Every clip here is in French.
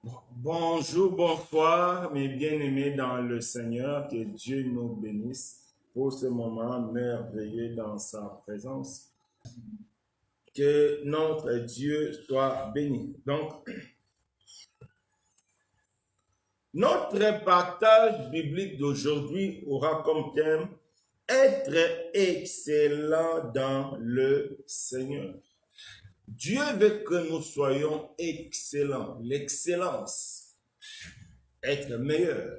Bonjour, bonsoir, mes bien-aimés dans le Seigneur, que Dieu nous bénisse pour ce moment merveilleux dans sa présence. Que notre Dieu soit béni. Donc, notre partage biblique d'aujourd'hui aura comme thème être excellent dans le Seigneur. Dieu veut que nous soyons excellents, l'excellence, être meilleur.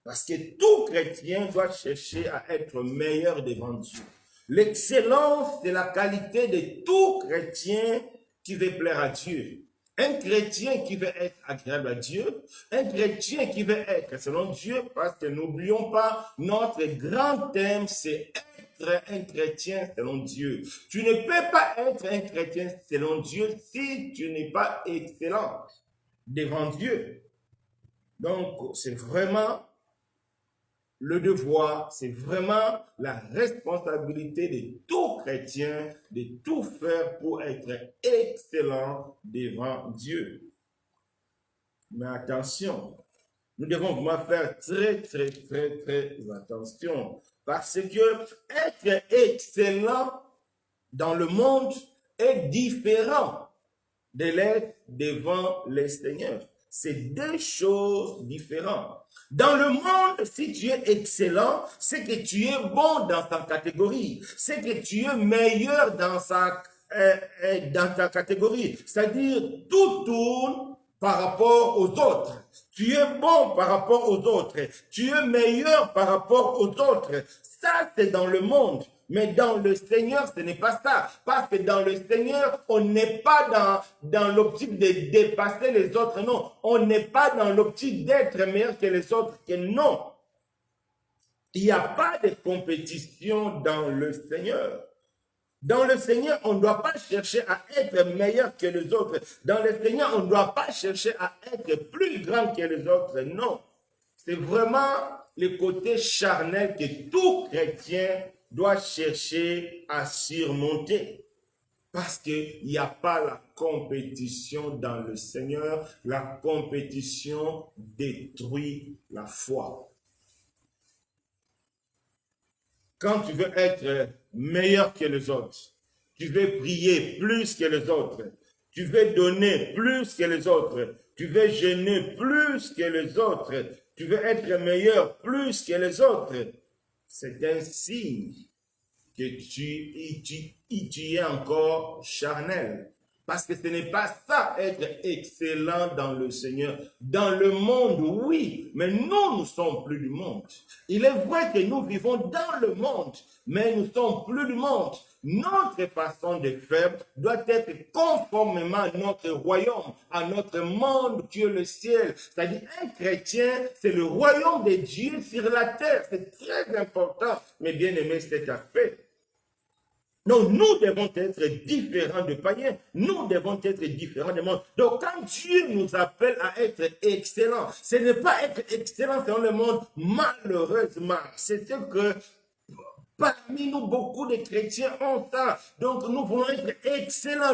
Parce que tout chrétien doit chercher à être meilleur devant Dieu. L'excellence, c'est la qualité de tout chrétien qui veut plaire à Dieu. Un chrétien qui veut être agréable à Dieu, un chrétien qui veut être selon Dieu, parce que n'oublions pas, notre grand thème, c'est être un chrétien selon Dieu. Tu ne peux pas être un chrétien selon Dieu si tu n'es pas excellent devant Dieu. Donc, c'est vraiment le devoir, c'est vraiment la responsabilité de tout chrétien de tout faire pour être excellent devant Dieu. Mais attention, nous devons vraiment faire très attention parce que être excellent dans le monde est différent de l'être devant le Seigneur. C'est deux choses différentes. Dans le monde, si tu es excellent, c'est que tu es bon dans ta catégorie. C'est que tu es meilleur dans ta catégorie. C'est-à-dire, tout tourne par rapport aux autres. Tu es bon par rapport aux autres. Tu es meilleur par rapport aux autres. Ça, c'est dans le monde. Mais dans le Seigneur, ce n'est pas ça. Parce que dans le Seigneur, on n'est pas dans l'optique de dépasser les autres, non. On n'est pas dans l'optique d'être meilleur que les autres, que non. Il n'y a pas de compétition dans le Seigneur. Dans le Seigneur, on ne doit pas chercher à être meilleur que les autres. Dans le Seigneur, on ne doit pas chercher à être plus grand que les autres, non. C'est vraiment le côté charnel que tout chrétien doit chercher à surmonter. Parce qu'il n'y a pas la compétition dans le Seigneur. La compétition détruit la foi. Quand tu veux être meilleur que les autres, tu veux prier plus que les autres, tu veux donner plus que les autres, tu veux jeûner plus que les autres, tu veux être meilleur plus que les autres, c'est un signe que tu es encore charnel. Parce que ce n'est pas ça, être excellent dans le Seigneur. Dans le monde, oui, mais nous sommes plus du monde. Il est vrai que nous vivons dans le monde, mais nous sommes plus du monde. Notre façon de faire doit être conformément à notre royaume, à notre monde qui est le ciel. C'est-à-dire, un chrétien, c'est le royaume de Dieu sur la terre. C'est très important, mais bien aimé cet aspect. Donc, nous devons être différents de païens. Nous devons être différents du monde. Donc, quand Dieu nous appelle à être excellents, ce n'est pas être excellent dans le monde, malheureusement. C'est ce que parmi nous, beaucoup de chrétiens ont ça. Donc, nous voulons être excellents.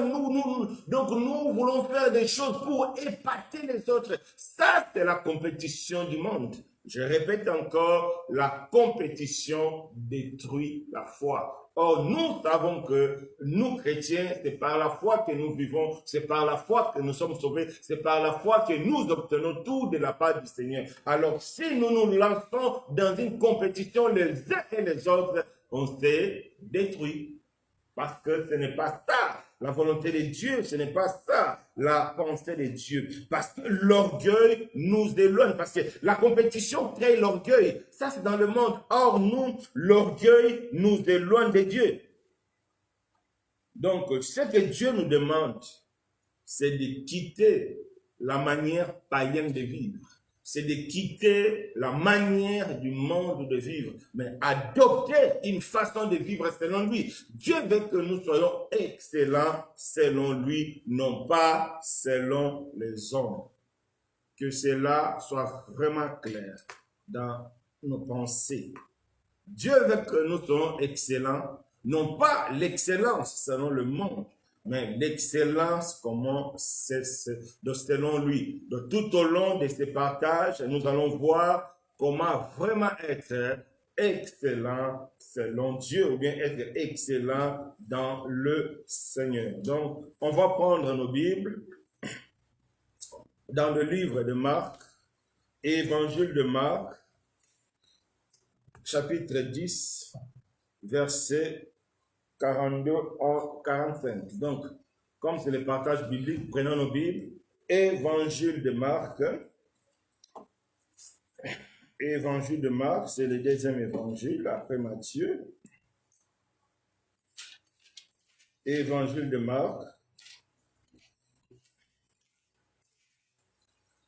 Donc, nous voulons faire des choses pour épater les autres. Ça, c'est la compétition du monde. Je répète encore, la compétition détruit la foi. Or, nous savons que nous, chrétiens, c'est par la foi que nous vivons, c'est par la foi que nous sommes sauvés, c'est par la foi que nous obtenons tout de la part du Seigneur. Alors, si nous nous lançons dans une compétition les uns et les autres, on s'est détruit. Parce que ce n'est pas ça la volonté de Dieu, ce n'est pas ça la pensée de Dieu. Parce que l'orgueil nous éloigne, parce que la compétition crée l'orgueil. Ça, c'est dans le monde. Or, nous, l'orgueil nous éloigne de Dieu. Donc, ce que Dieu nous demande, c'est de quitter la manière païenne de vivre. C'est de quitter la manière du monde de vivre, mais adopter une façon de vivre selon lui. Dieu veut que nous soyons excellents selon lui, non pas selon les hommes. Que cela soit vraiment clair dans nos pensées. Dieu veut que nous soyons excellents, non pas l'excellence selon le monde, Mais l'excellence, comment c'est selon lui. Donc, tout au long de ces partages, nous allons voir comment vraiment être excellent selon Dieu ou bien être excellent dans le Seigneur. Donc, on va prendre nos Bibles dans le livre de Marc, Évangile de Marc, chapitre 10, verset 42 à 45. Donc, comme c'est le partage biblique, prenons nos Bibles. Évangile de Marc. Évangile de Marc, c'est le deuxième évangile après Matthieu. Évangile de Marc.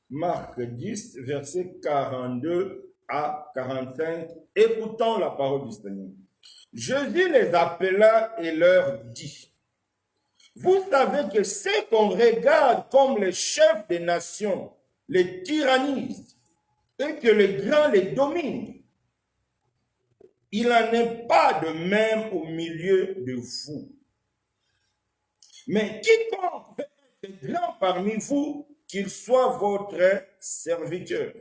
Marc 10, verset 42 à 45. Écoutons la parole du Seigneur. Jésus les appela et leur dit, vous savez que ceux qu'on regarde comme les chefs des nations les tyrannisent et que les grands les dominent. Il n'en est pas de même au milieu de vous. Mais quiconque veut être grand parmi vous, qu'il soit votre serviteur.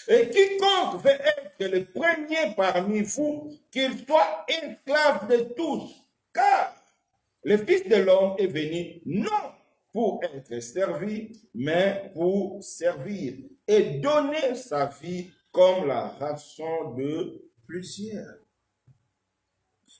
Et quiconque veut être le premier parmi vous, qu'il soit esclave de tous. Car le Fils de l'homme est venu non pour être servi, mais pour servir et donner sa vie comme la rançon de plusieurs.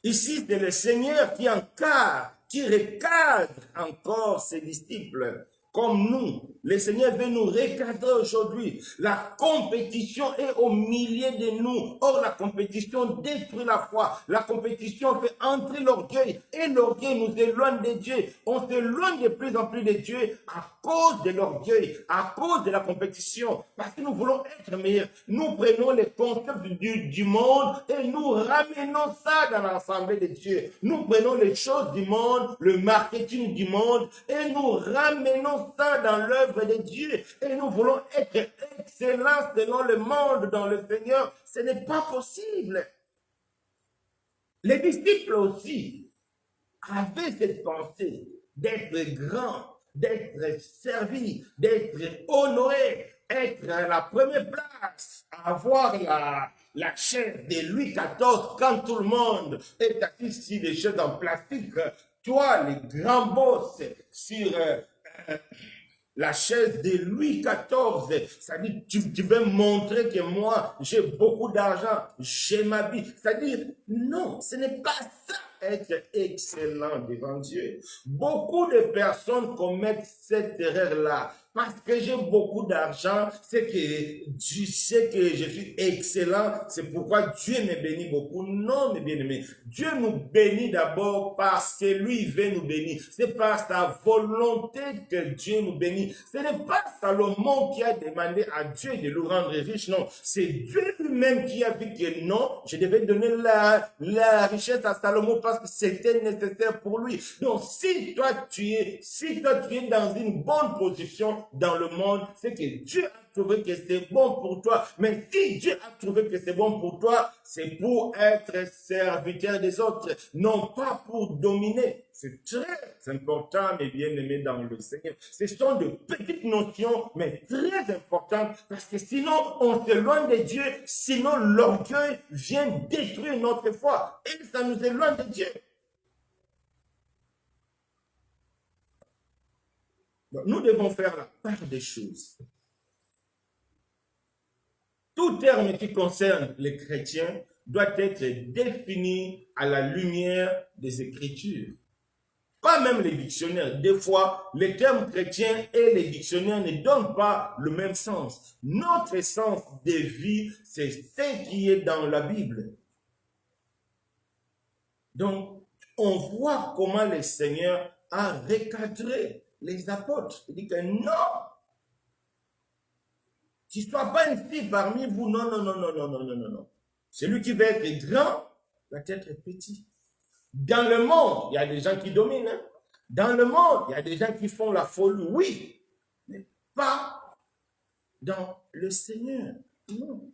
Ici, c'est le Seigneur qui encadre, qui recadre encore ses disciples. Comme nous, le Seigneur veut nous recadrer aujourd'hui. La compétition est au milieu de nous. Or, la compétition détruit la foi. La compétition fait entrer l'orgueil. Et l'orgueil nous éloigne de Dieu. On s'éloigne de plus en plus de Dieu à cause de l'orgueil, à cause de la compétition. Parce que nous voulons être meilleurs. Nous prenons les concepts du monde et nous ramenons ça dans l'assemblée de Dieu. Nous prenons les choses du monde, le marketing du monde et nous ramenons ça dans l'œuvre de Dieu et nous voulons être excellents selon le monde dans le Seigneur. Ce n'est pas possible. Les disciples aussi avaient cette pensée d'être grands, d'être servis, d'être honorés, être à la première place, avoir la chaise de Louis XIV quand tout le monde est assis sur des chaises en plastique. Toi, les grands boss sur la chaise de Louis XIV, ça dit tu veux montrer que moi j'ai beaucoup d'argent, j'ai ma vie. C'est-à-dire, non, ce n'est pas ça être excellent devant Dieu. Beaucoup de personnes commettent cette erreur-là. Parce que j'ai beaucoup d'argent, c'est que Dieu sait que je suis excellent, c'est pourquoi Dieu me bénit beaucoup. Non, mes bien-aimés, Dieu nous bénit d'abord parce que lui veut nous bénir. C'est par sa volonté que Dieu nous bénit. Ce n'est pas Salomon qui a demandé à Dieu de le rendre riche, non. C'est Dieu lui-même qui a dit que non, je devais donner la richesse à Salomon parce que c'était nécessaire pour lui. Donc, si toi tu es dans une bonne position dans le monde, c'est que Dieu a trouvé que c'est bon pour toi. Mais si Dieu a trouvé que c'est bon pour toi, c'est pour être serviteur des autres, non pas pour dominer. C'est très important, mes bien-aimés dans le Seigneur. Ce sont de petites notions, mais très importantes, parce que sinon, on s'éloigne de Dieu, sinon l'orgueil vient détruire notre foi, et ça nous éloigne de Dieu. Donc, nous devons faire la part des choses. Tout terme qui concerne les chrétiens doit être défini à la lumière des Écritures. Pas même les dictionnaires. Des fois, les termes chrétiens et les dictionnaires ne donnent pas le même sens. Notre sens de vie, c'est ce qui est dans la Bible. Donc, on voit comment le Seigneur a recadré les apôtres. Il dit que non, qu'il ne soit pas ainsi parmi vous. Non, non, non, non, non, non, non, non, non. Celui qui veut être grand doit être petit. Dans le monde, il y a des gens qui dominent. Hein? Dans le monde, il y a des gens qui font la folie, oui, mais pas dans le Seigneur. Non.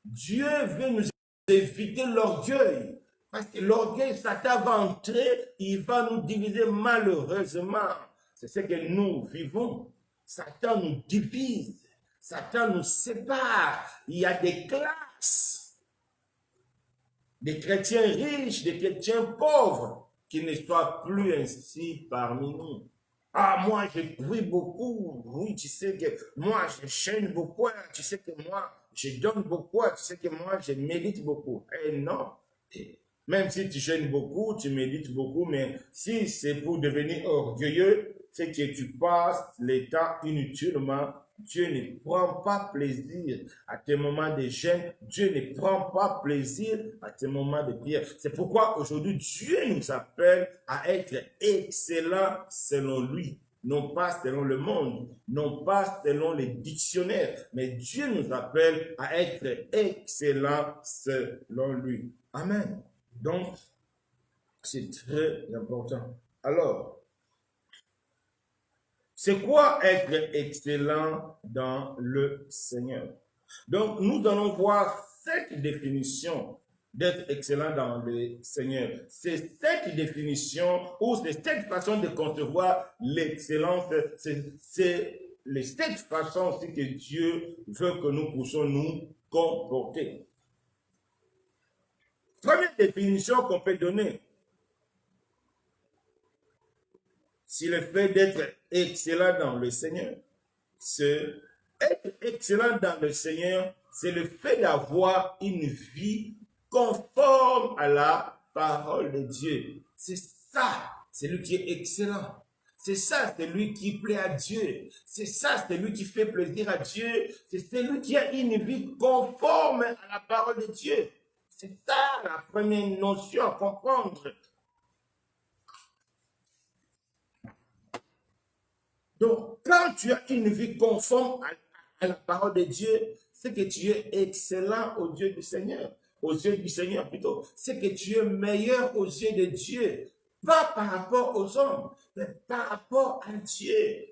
Dieu veut nous éviter l'orgueil. Parce que l'orgueil, Satan va entrer, il va nous diviser malheureusement. C'est ce que nous vivons. Satan nous divise. Satan nous sépare. Il y a des classes. Des chrétiens riches, des chrétiens pauvres, qui ne soient plus ainsi parmi nous. Ah, moi, je prie beaucoup. Oui, tu sais que moi, je chaîne beaucoup. Tu sais que moi, je donne beaucoup. Tu sais que moi, je médite beaucoup. Eh non. Même si tu chaînes beaucoup, tu médites beaucoup, mais si c'est pour devenir orgueilleux, c'est que tu passes le temps inutilement. Dieu ne prend pas plaisir à tes moments de jeûne. Dieu ne prend pas plaisir à tes moments de prière. C'est pourquoi aujourd'hui, Dieu nous appelle à être excellents selon lui. Non pas selon le monde, non pas selon les dictionnaires, mais Dieu nous appelle à être excellents selon lui. Amen. Donc, c'est très important. Alors, c'est quoi être excellent dans le Seigneur? Donc, nous allons voir cette définition d'être excellent dans le Seigneur. C'est cette définition ou c'est cette façon de concevoir l'excellence. C'est cette façon aussi que Dieu veut que nous puissions nous comporter. Première définition qu'on peut donner, c'est le fait d'être excellent dans le Seigneur. Être excellent dans le Seigneur, c'est le fait d'avoir une vie conforme à la parole de Dieu. C'est ça, c'est lui qui est excellent. C'est ça, c'est lui qui plaît à Dieu. C'est ça, c'est lui qui fait plaisir à Dieu. C'est celui qui a une vie conforme à la parole de Dieu. C'est ça la première notion à comprendre. Donc, quand tu as une vie conforme à la parole de Dieu, c'est que tu es excellent aux yeux du Seigneur. Aux yeux du Seigneur plutôt. C'est que tu es meilleur aux yeux de Dieu. Pas par rapport aux hommes, mais par rapport à Dieu.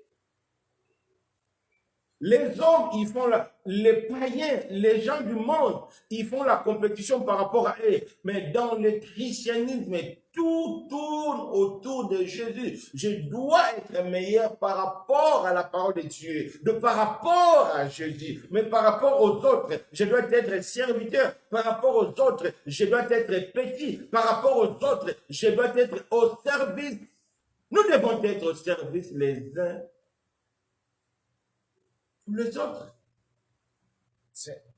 Les hommes, ils font les païens, les gens du monde, ils font la compétition par rapport à eux. Mais dans le christianisme, tout tourne autour de Jésus. Je dois être meilleur par rapport à la parole de Dieu, par rapport à Jésus, mais par rapport aux autres, je dois être serviteur. Par rapport aux autres, je dois être petit. Par rapport aux autres, je dois être au service. Nous devons être au service les uns les autres.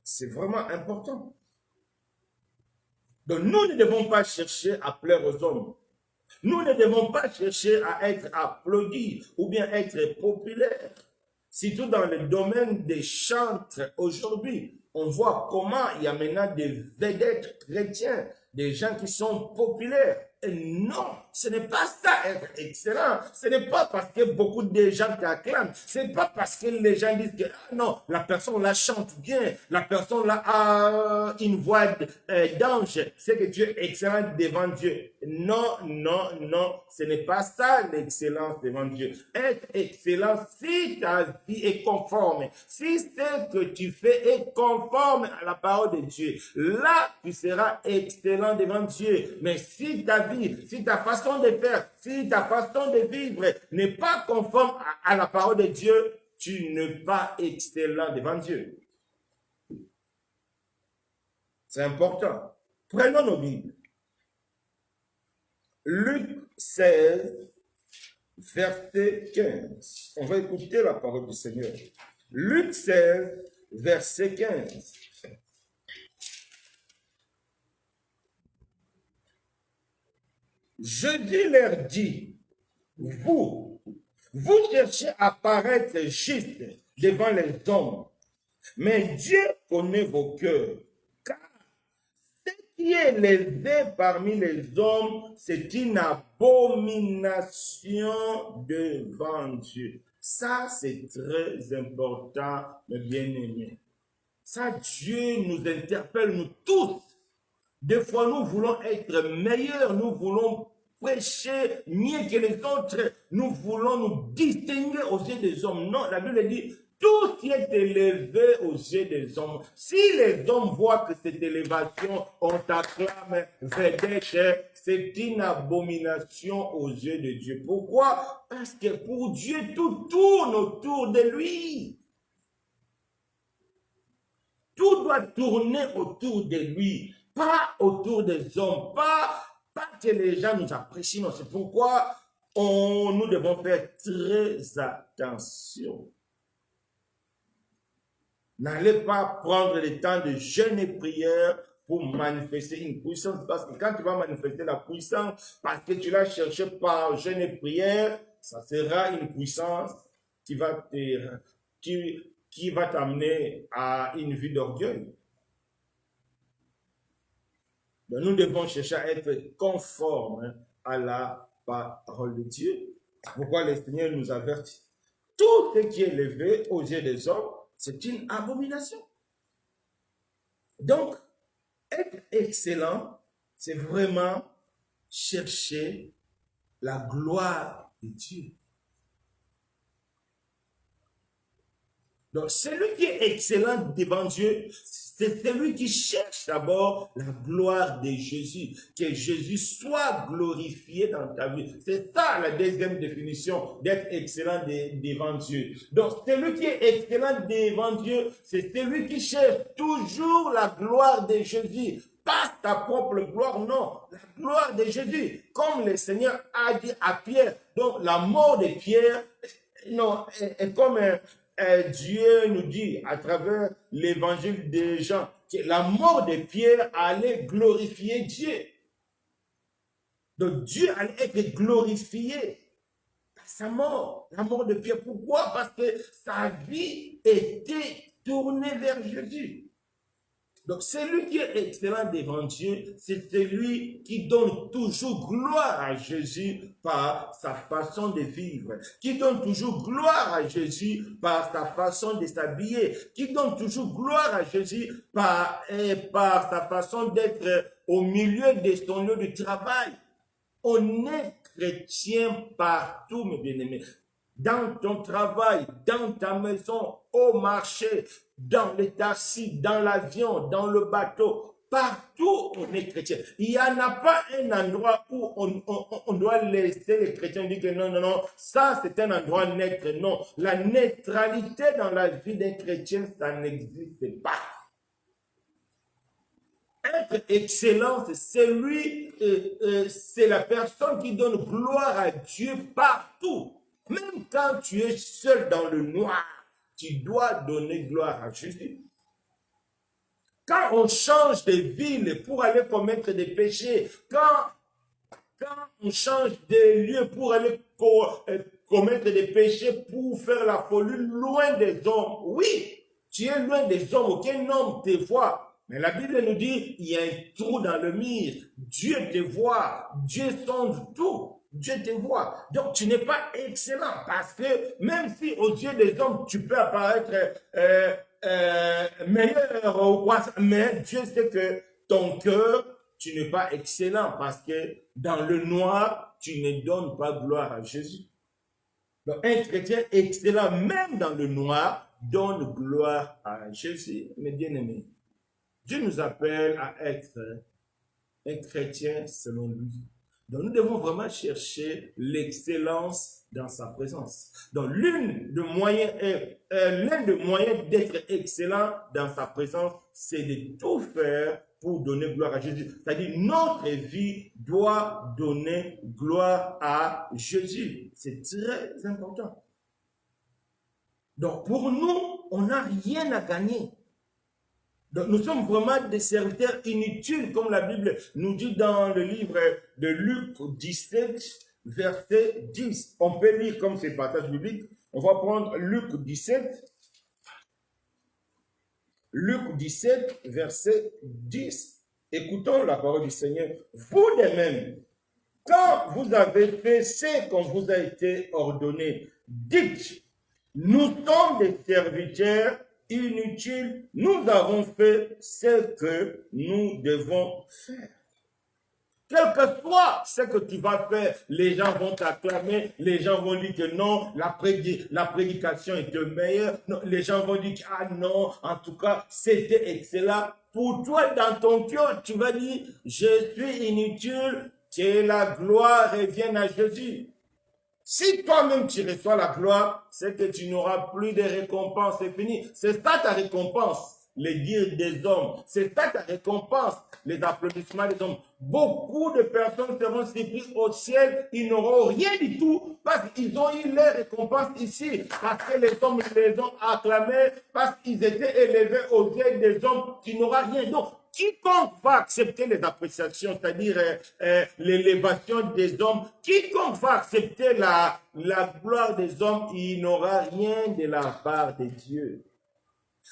C'est vraiment important. Donc nous ne devons pas chercher à plaire aux hommes. Nous ne devons pas chercher à être applaudis ou bien être populaires. Surtout dans le domaine des chantres aujourd'hui, on voit comment il y a maintenant des vedettes chrétiens, des gens qui sont populaires. Et non, ce n'est pas ça être excellent. Ce n'est pas parce que beaucoup de gens t'acclament. Ce n'est pas parce que les gens disent que non, la personne là chante bien, la personne là a une voix d'ange. C'est que tu es excellent devant Dieu. Non, non, non, ce n'est pas ça l'excellence devant Dieu. Être excellent si ta vie est conforme, si ce que tu fais est conforme à la parole de Dieu, là tu seras excellent devant Dieu. Mais si ta vie, si ta façon de faire, si ta façon de vivre n'est pas conforme à la parole de Dieu, tu n'es pas excellent devant Dieu. C'est important. Prenons nos Bibles. Luc 16, verset 15. On va écouter la parole du Seigneur. Luc 16, verset 15. Jésus leur dit, vous cherchez à paraître juste devant les hommes, mais Dieu connaît vos cœurs, car ce qui est élevé parmi les hommes, c'est une abomination devant Dieu. Ça, c'est très important, mes bien-aimés. Ça, Dieu nous interpelle, nous tous. Des fois, nous voulons être meilleurs, nous voulons prêcher mieux que les autres, nous voulons nous distinguer aux yeux des hommes. Non, la Bible dit, tous qui est élevé aux yeux des hommes, si les hommes voient que cette élévation, on t'acclame vedette, c'est une abomination aux yeux de Dieu. Pourquoi? Parce que pour Dieu, tout tourne autour de lui. Tout doit tourner autour de lui, pas autour des hommes, pas que les gens nous apprécient. Non, c'est pourquoi nous devons faire très attention. N'allez pas prendre le temps de jeûne et prière pour manifester une puissance. Parce que quand tu vas manifester la puissance, parce que tu l'as cherché par jeûne et prière, ça sera une puissance qui va t'amener à une vie d'orgueil. Donc, nous devons chercher à être conformes à la parole de Dieu. Pourquoi le Seigneur nous avertit? Tout ce qui est élevé aux yeux des hommes, c'est une abomination. Donc, être excellent, c'est vraiment chercher la gloire de Dieu. Donc, celui qui est excellent devant Dieu, c'est celui qui cherche d'abord la gloire de Jésus. Que Jésus soit glorifié dans ta vie. C'est ça la deuxième définition d'être excellent devant Dieu. Donc, celui qui est excellent devant Dieu, c'est celui qui cherche toujours la gloire de Jésus. Pas ta propre gloire, non. La gloire de Jésus. Comme le Seigneur a dit à Pierre. Donc, la mort de Pierre, non, est comme Dieu nous dit à travers l'évangile de Jean que la mort de Pierre allait glorifier Dieu. Donc Dieu allait être glorifié par sa mort, la mort de Pierre. Pourquoi? Parce que sa vie était tournée vers Jésus. Donc, celui qui est excellent devant Dieu, c'est celui qui donne toujours gloire à Jésus par sa façon de vivre, qui donne toujours gloire à Jésus par sa façon de s'habiller, qui donne toujours gloire à Jésus par sa façon d'être au milieu de son lieu de travail. On est chrétien partout, mes bien-aimés. Dans ton travail, dans ta maison, au marché, dans les taxis, dans l'avion, dans le bateau, partout on est chrétien. Il n'y en a pas un endroit où on doit laisser les chrétiens dire que non, ça c'est un endroit neutre. Non, la neutralité dans la vie d'un chrétien, ça n'existe pas. Être excellent, c'est la personne qui donne gloire à Dieu partout. Même quand tu es seul dans le noir, tu dois donner gloire à Jésus. Quand on change de ville pour aller commettre des péchés, quand on change de lieu pour aller commettre des péchés, pour faire la folie loin des hommes, oui, tu es loin des hommes, aucun homme te voit. Mais la Bible nous dit, il y a un trou dans le mur. Dieu te voit. Dieu sonde tout. Dieu te voit. Donc, tu n'es pas excellent parce que même si aux yeux des hommes, tu peux apparaître meilleur ou quoi, mais Dieu sait que ton cœur, tu n'es pas excellent parce que dans le noir, tu ne donnes pas gloire à Jésus. Donc, un chrétien excellent, même dans le noir, donne gloire à Jésus, mes bien-aimés. Dieu nous appelle à être un chrétien selon lui. Donc nous devons vraiment chercher l'excellence dans sa présence. Donc l'un des moyens d'être excellent dans sa présence, c'est de tout faire pour donner gloire à Jésus. C'est-à-dire notre vie doit donner gloire à Jésus. C'est très important. Donc pour nous, on n'a rien à gagner. Donc, nous sommes vraiment des serviteurs inutiles, comme la Bible nous dit dans le livre de Luc 17, verset 10. On peut lire comme ces passages bibliques. On va prendre Luc 17. Luc 17, verset 10. Écoutons la parole du Seigneur. Vous de même, quand vous avez fait ce qu'on vous a été ordonné, dites, nous sommes des serviteurs inutile, nous avons fait ce que nous devons faire. Quel que soit ce que tu vas faire, les gens vont t'acclamer, les gens vont dire que non, la prédication était meilleure, non, les gens vont dire que ah non, en tout cas, c'était excellent. Pour toi, dans ton cœur, tu vas dire, je suis inutile, que la gloire revienne à Jésus. Si toi-même tu reçois la gloire, c'est que tu n'auras plus de récompense, c'est fini. C'est ça ta récompense, les dires des hommes. C'est ça ta récompense, les applaudissements des hommes. Beaucoup de personnes seront surprises au ciel, ils n'auront rien du tout parce qu'ils ont eu leur récompense ici, parce que les hommes les ont acclamés, parce qu'ils étaient élevés aux yeux des hommes, tu n'auras rien. Donc, quiconque va accepter les appréciations, c'est-à-dire l'élévation des hommes, quiconque va accepter la gloire des hommes, il n'aura rien de la part de Dieu.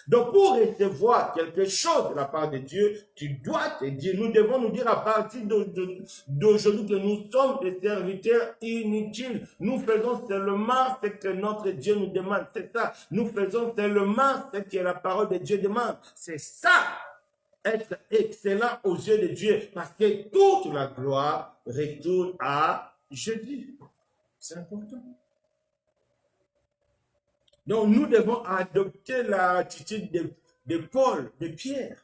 Donc, pour recevoir quelque chose de la part de Dieu, tu dois te dire, nous devons nous dire à partir d'aujourd'hui que nous sommes des serviteurs inutiles. Nous faisons seulement ce que notre Dieu nous demande. C'est ça. Nous faisons seulement ce que la parole de Dieu demande. C'est ça. Être excellent aux yeux de Dieu, parce que toute la gloire retourne à Jésus. C'est important. Donc, nous devons adopter l'attitude de Paul, de Pierre.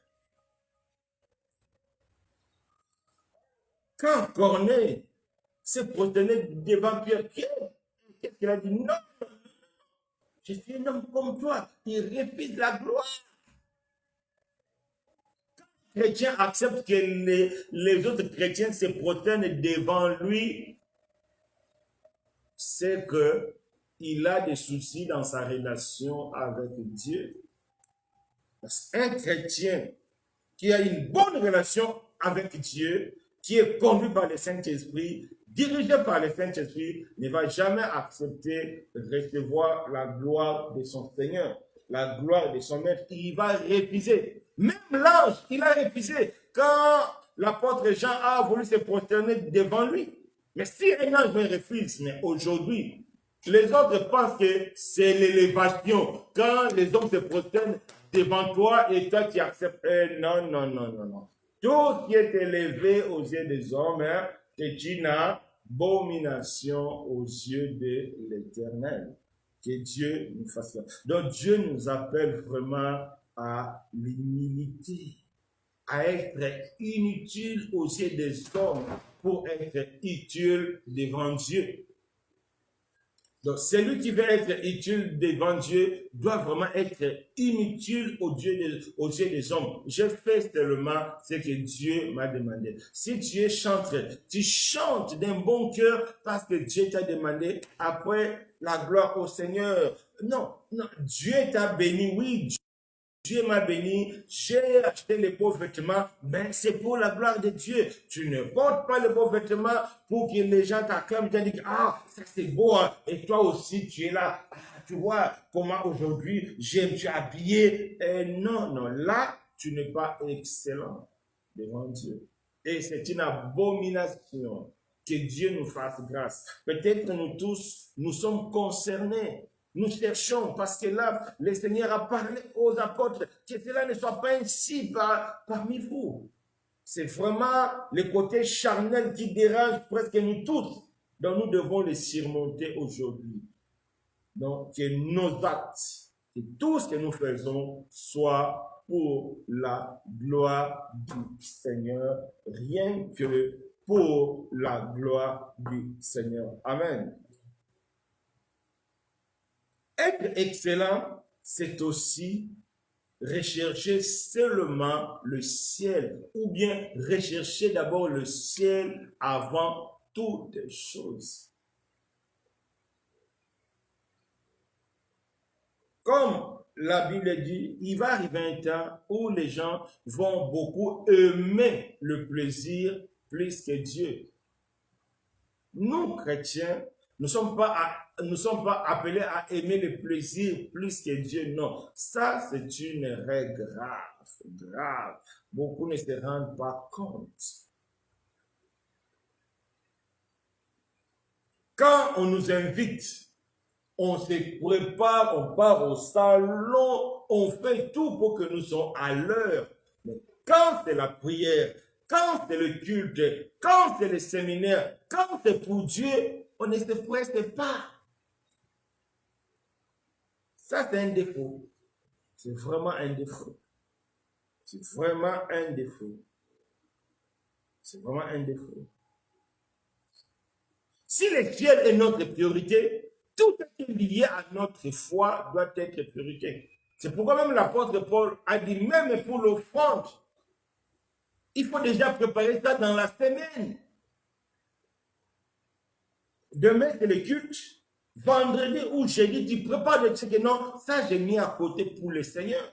Quand Corneille s'est prosterné devant Pierre, qu'est-ce qu'il a dit? Non, je suis un homme comme toi. Il refuse la gloire. Chrétien accepte que les autres chrétiens se prosternent devant lui, c'est que il a des soucis dans sa relation avec Dieu. Parce qu'un chrétien qui a une bonne relation avec Dieu, qui est conduit par le Saint-Esprit, dirigé par le Saint-Esprit, ne va jamais accepter de recevoir la gloire de son Seigneur, la gloire de son Maître. Il va refuser. Même l'ange, il a refusé quand l'apôtre Jean a voulu se prosterner devant lui. Mais si un ange me refuse, mais aujourd'hui, les autres pensent que c'est l'élévation. Quand les hommes se prosternent devant toi et toi tu acceptes. Non, non, non, non, non. Tout qui est élevé aux yeux des hommes est une abomination aux yeux de l'Éternel. Que Dieu nous fasse ça. Donc Dieu nous appelle vraiment à l'humilité, à être inutile aux yeux des hommes pour être utile devant Dieu. Donc, celui qui veut être utile devant Dieu doit vraiment être inutile aux yeux des hommes. Je fais seulement ce que Dieu m'a demandé. Si tu es chanteur, tu chantes d'un bon cœur parce que Dieu t'a demandé. Après, la gloire au Seigneur. Non, non, Dieu t'a béni, oui. Dieu m'a béni, j'ai acheté les beaux vêtements, mais c'est pour la gloire de Dieu. Tu ne portes pas les beaux vêtements pour que les gens t'acclament, te disent, ah, ça c'est beau, hein. Et toi aussi tu es là, ah, tu vois comment aujourd'hui j'aime, tu es habillé. Non, non, là, tu n'es pas excellent devant Dieu. Et c'est une abomination que Dieu nous fasse grâce. Peut-être nous tous, nous sommes concernés. Nous cherchons, parce que là, le Seigneur a parlé aux apôtres, que cela ne soit pas ainsi parmi vous. C'est vraiment le côté charnel qui dérange presque nous tous. Donc nous devons les surmonter aujourd'hui. Donc que nos actes, que tout ce que nous faisons soit pour la gloire du Seigneur, rien que pour la gloire du Seigneur. Amen. Être excellent, c'est aussi rechercher seulement le ciel, ou bien rechercher d'abord le ciel avant toutes choses. Comme la Bible dit, il va arriver un temps où les gens vont beaucoup aimer le plaisir plus que Dieu. Nous, chrétiens, nous ne sommes pas appelés à aimer le plaisir plus que Dieu. Non, ça c'est une règle grave, grave. Beaucoup ne se rendent pas compte. Quand on nous invite, on se prépare, on part au salon, on fait tout pour que nous soyons à l'heure. Mais quand c'est la prière, quand c'est le culte, quand c'est le séminaire, quand c'est pour Dieu, on ne se presse pas. Ça, c'est un défaut. C'est vraiment un défaut. C'est vraiment un défaut. C'est vraiment un défaut. Si le ciel est notre priorité, tout ce qui est lié à notre foi doit être priorité. C'est pourquoi même l'apôtre Paul a dit, même pour l'offrande, il faut déjà préparer ça dans la semaine. Demain, c'est le culte. Vendredi ou jeudi, tu prépares de ce que non, ça j'ai mis à côté pour le Seigneur.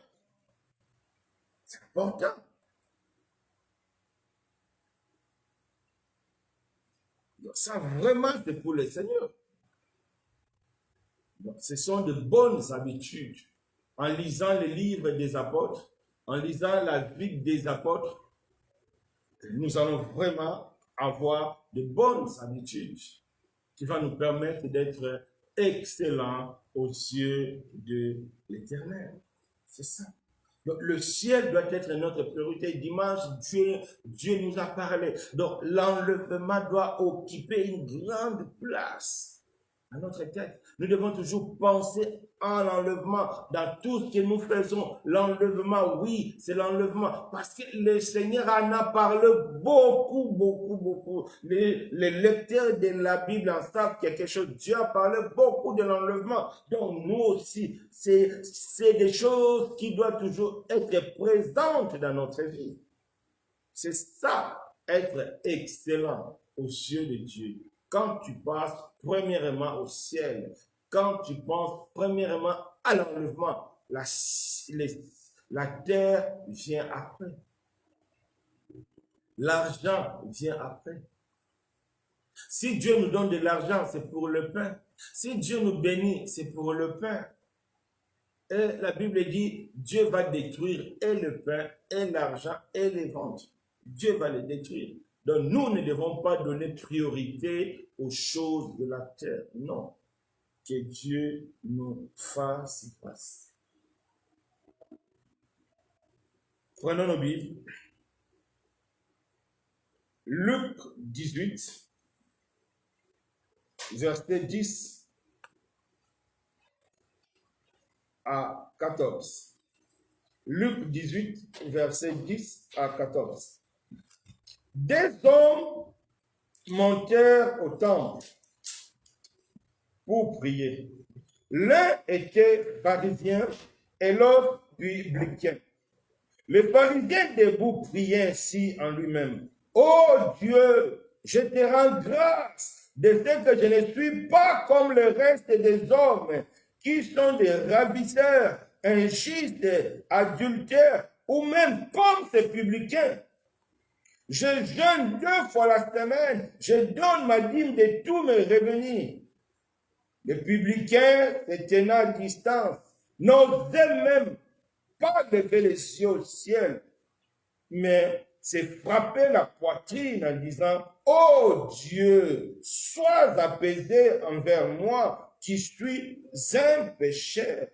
C'est important. Donc, ça vraiment, c'est pour le Seigneur. Donc, ce sont de bonnes habitudes. En lisant les livres des apôtres, en lisant la vie des apôtres, nous allons vraiment avoir de bonnes habitudes qui vont nous permettre d'être excellents aux yeux de l'Éternel. C'est ça. Donc, le ciel doit être notre priorité. Dimanche, Dieu nous a parlé. Donc, l'enlèvement doit occuper une grande place à notre tête. Nous devons toujours penser en l'enlèvement dans tout ce que nous faisons. L'enlèvement, oui, c'est l'enlèvement. Parce que le Seigneur en a parlé beaucoup. Les lecteurs de la Bible en savent quelque chose. Dieu a parlé beaucoup de l'enlèvement. Donc nous aussi, c'est des choses qui doivent toujours être présentes dans notre vie. C'est ça, être excellent aux yeux de Dieu. Quand tu passes premièrement au ciel, quand tu penses premièrement à l'enlèvement, la terre vient après. L'argent vient après. Si Dieu nous donne de l'argent, c'est pour le pain. Si Dieu nous bénit, c'est pour le pain. Et la Bible dit, Dieu va détruire et le pain, et l'argent, et les ventes. Dieu va les détruire. Donc nous ne devons pas donner priorité aux choses de la terre. Non. Que Dieu nous fasse face. Prenons nos Bibles. Luc 18, verset 10 à 14. Luc 18, verset 10 à 14. Des hommes montèrent au temple pour prier. L'un était pharisien et l'autre publicain. Le pharisien debout priait ainsi en lui-même. Oh Dieu, je te rends grâce de ce que je ne suis pas comme le reste des hommes qui sont des ravisseurs, injustes, adultères ou même comme ces publicains. Je jeûne 2 fois la semaine, je donne ma dîme de tous mes revenus. Les publicains se tenaient à distance, n'osaient même pas lever les yeux au ciel, mais se frapper la poitrine en disant, ô Dieu, sois apaisé envers moi qui suis un pécheur.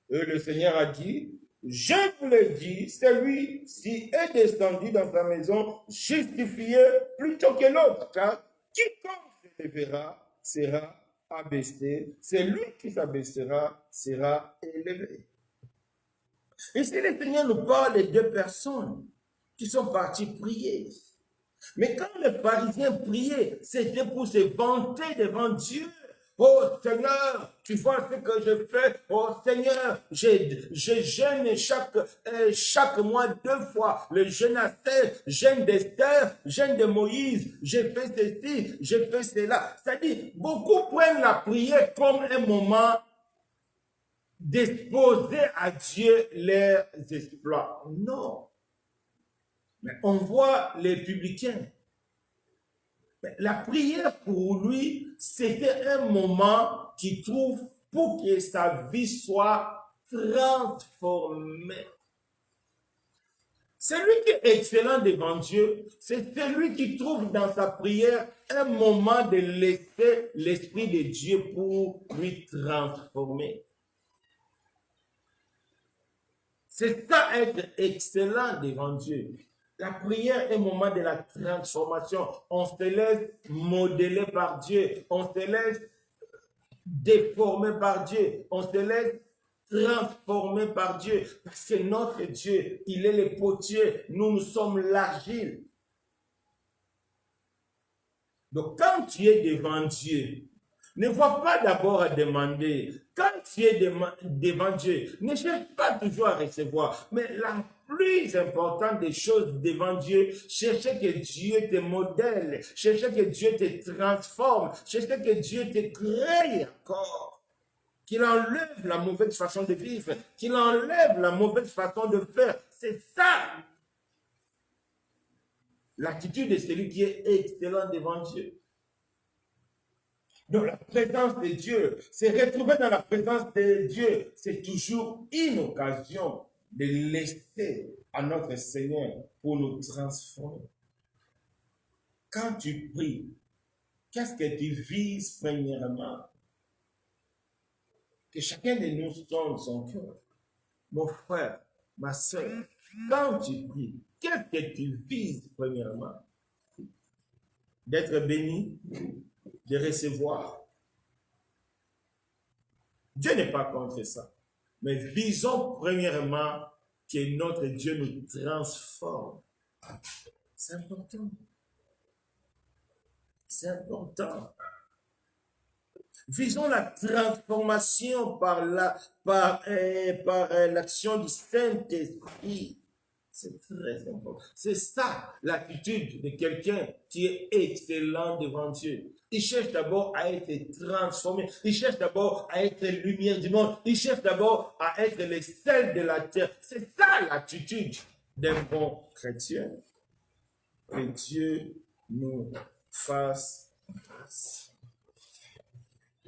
Et le Seigneur a dit, je vous le dis, celui-ci est descendu dans sa maison justifié plutôt que l'autre, car quiconque se lèvera sera abaissé, celui qui s'abaissera sera élevé. Ici, le Seigneur nous parle de 2 personnes qui sont parties prier. Mais quand les pharisiens priaient, c'était pour se vanter devant Dieu. Oh Seigneur, tu vois ce que je fais. Oh Seigneur, je jeûne chaque mois 2 fois. Le jeûne à Esther, jeûne d'Esther, jeûne de Moïse. J'ai fait ceci, j'ai fait cela. C'est-à-dire, beaucoup prennent la prière comme un moment d'exposer à Dieu leurs exploits. Non. Mais on voit les publicains. Mais la prière pour lui, c'était un moment qu'il trouve pour que sa vie soit transformée. Celui qui est excellent devant Dieu, c'est celui qui trouve dans sa prière un moment de laisser l'Esprit de Dieu pour lui transformer. C'est ça être excellent devant Dieu. La prière est un moment de la transformation. On se laisse modeler par Dieu. On se laisse déformer par Dieu. On se laisse transformer par Dieu. Parce que notre Dieu, il est le potier. Nous, nous sommes l'argile. Donc, quand tu es devant Dieu, ne vois pas d'abord à demander. Quand tu es devant Dieu, ne cherche pas toujours à recevoir. Mais la plus importante des choses devant Dieu, cherchez que Dieu te modèle. Cherchez que Dieu te transforme. Cherchez que Dieu te crée encore. Qu'il enlève la mauvaise façon de vivre. Qu'il enlève la mauvaise façon de faire. C'est ça. L'attitude de celui qui est excellent devant Dieu. Donc la présence de Dieu, se retrouver dans la présence de Dieu, c'est toujours une occasion de laisser à notre Seigneur pour nous transformer. Quand tu pries, qu'est-ce que tu vises premièrement? Que chacun de nous sonde son cœur. Mon frère, ma soeur, quand tu pries, qu'est-ce que tu vises premièrement? D'être béni, de recevoir. Dieu n'est pas contre ça. Mais visons premièrement que notre Dieu nous transforme. C'est important. C'est important. Visons la transformation par l'action du Saint-Esprit. C'est très important. C'est ça l'attitude de quelqu'un qui est excellent devant Dieu. Il cherche d'abord à être transformé. Il cherche d'abord à être lumière du monde. Il cherche d'abord à être le sel de la terre. C'est ça l'attitude d'un bon chrétien. Que Dieu nous fasse grâce.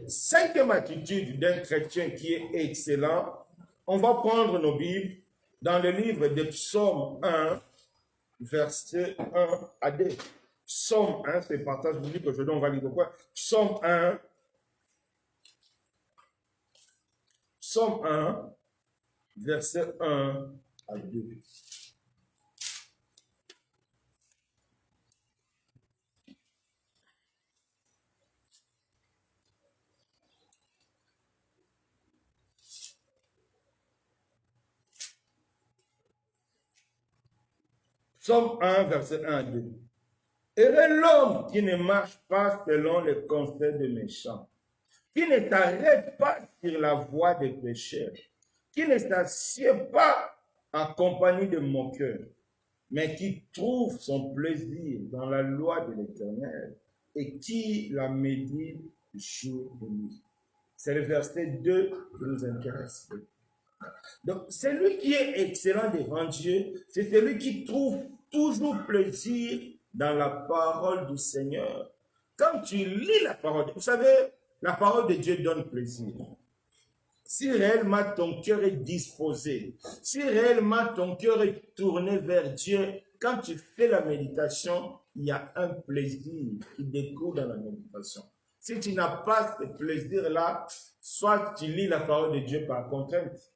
Cinquième attitude d'un chrétien qui est excellent, on va prendre nos Bibles dans le livre de Psaume 1, verset 1 à 2. Psaume 1, c'est le partage biblique aujourd'hui, on va lire quoi? Psaume 1, verset 1 à 2. Psaume 1, verset 1 à 2. Heureux l'homme qui ne marche pas selon les conseils des méchants, qui ne s'arrête pas sur la voie des pécheurs, qui ne s'assied pas en compagnie de moqueurs, mais qui trouve son plaisir dans la loi de l'Éternel et qui la médite jour et nuit. C'est le verset 2 qui nous intéresse. Donc, celui qui est excellent devant Dieu, c'est celui qui trouve toujours plaisir dans la parole du Seigneur. Quand tu lis la parole, vous savez, la parole de Dieu donne plaisir. Si réellement ton cœur est disposé, si réellement ton cœur est tourné vers Dieu, quand tu fais la méditation, il y a un plaisir qui découle dans la méditation. Si tu n'as pas ce plaisir-là, soit tu lis la parole de Dieu par contrainte,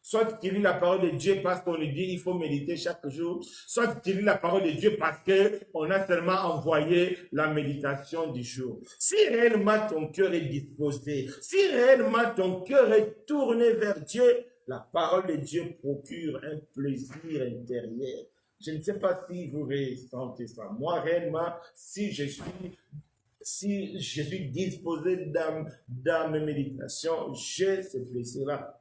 soit tu lis la parole de Dieu parce qu'on nous dit il faut méditer chaque jour, soit tu lis la parole de Dieu parce qu'on a seulement envoyé la méditation du jour. Si réellement ton cœur est disposé, si réellement ton cœur est tourné vers Dieu, la parole de Dieu procure un plaisir intérieur. Je ne sais pas si vous ressentez ça. Moi, réellement, si je suis disposé dans mes méditations, j'ai ce plaisir-là.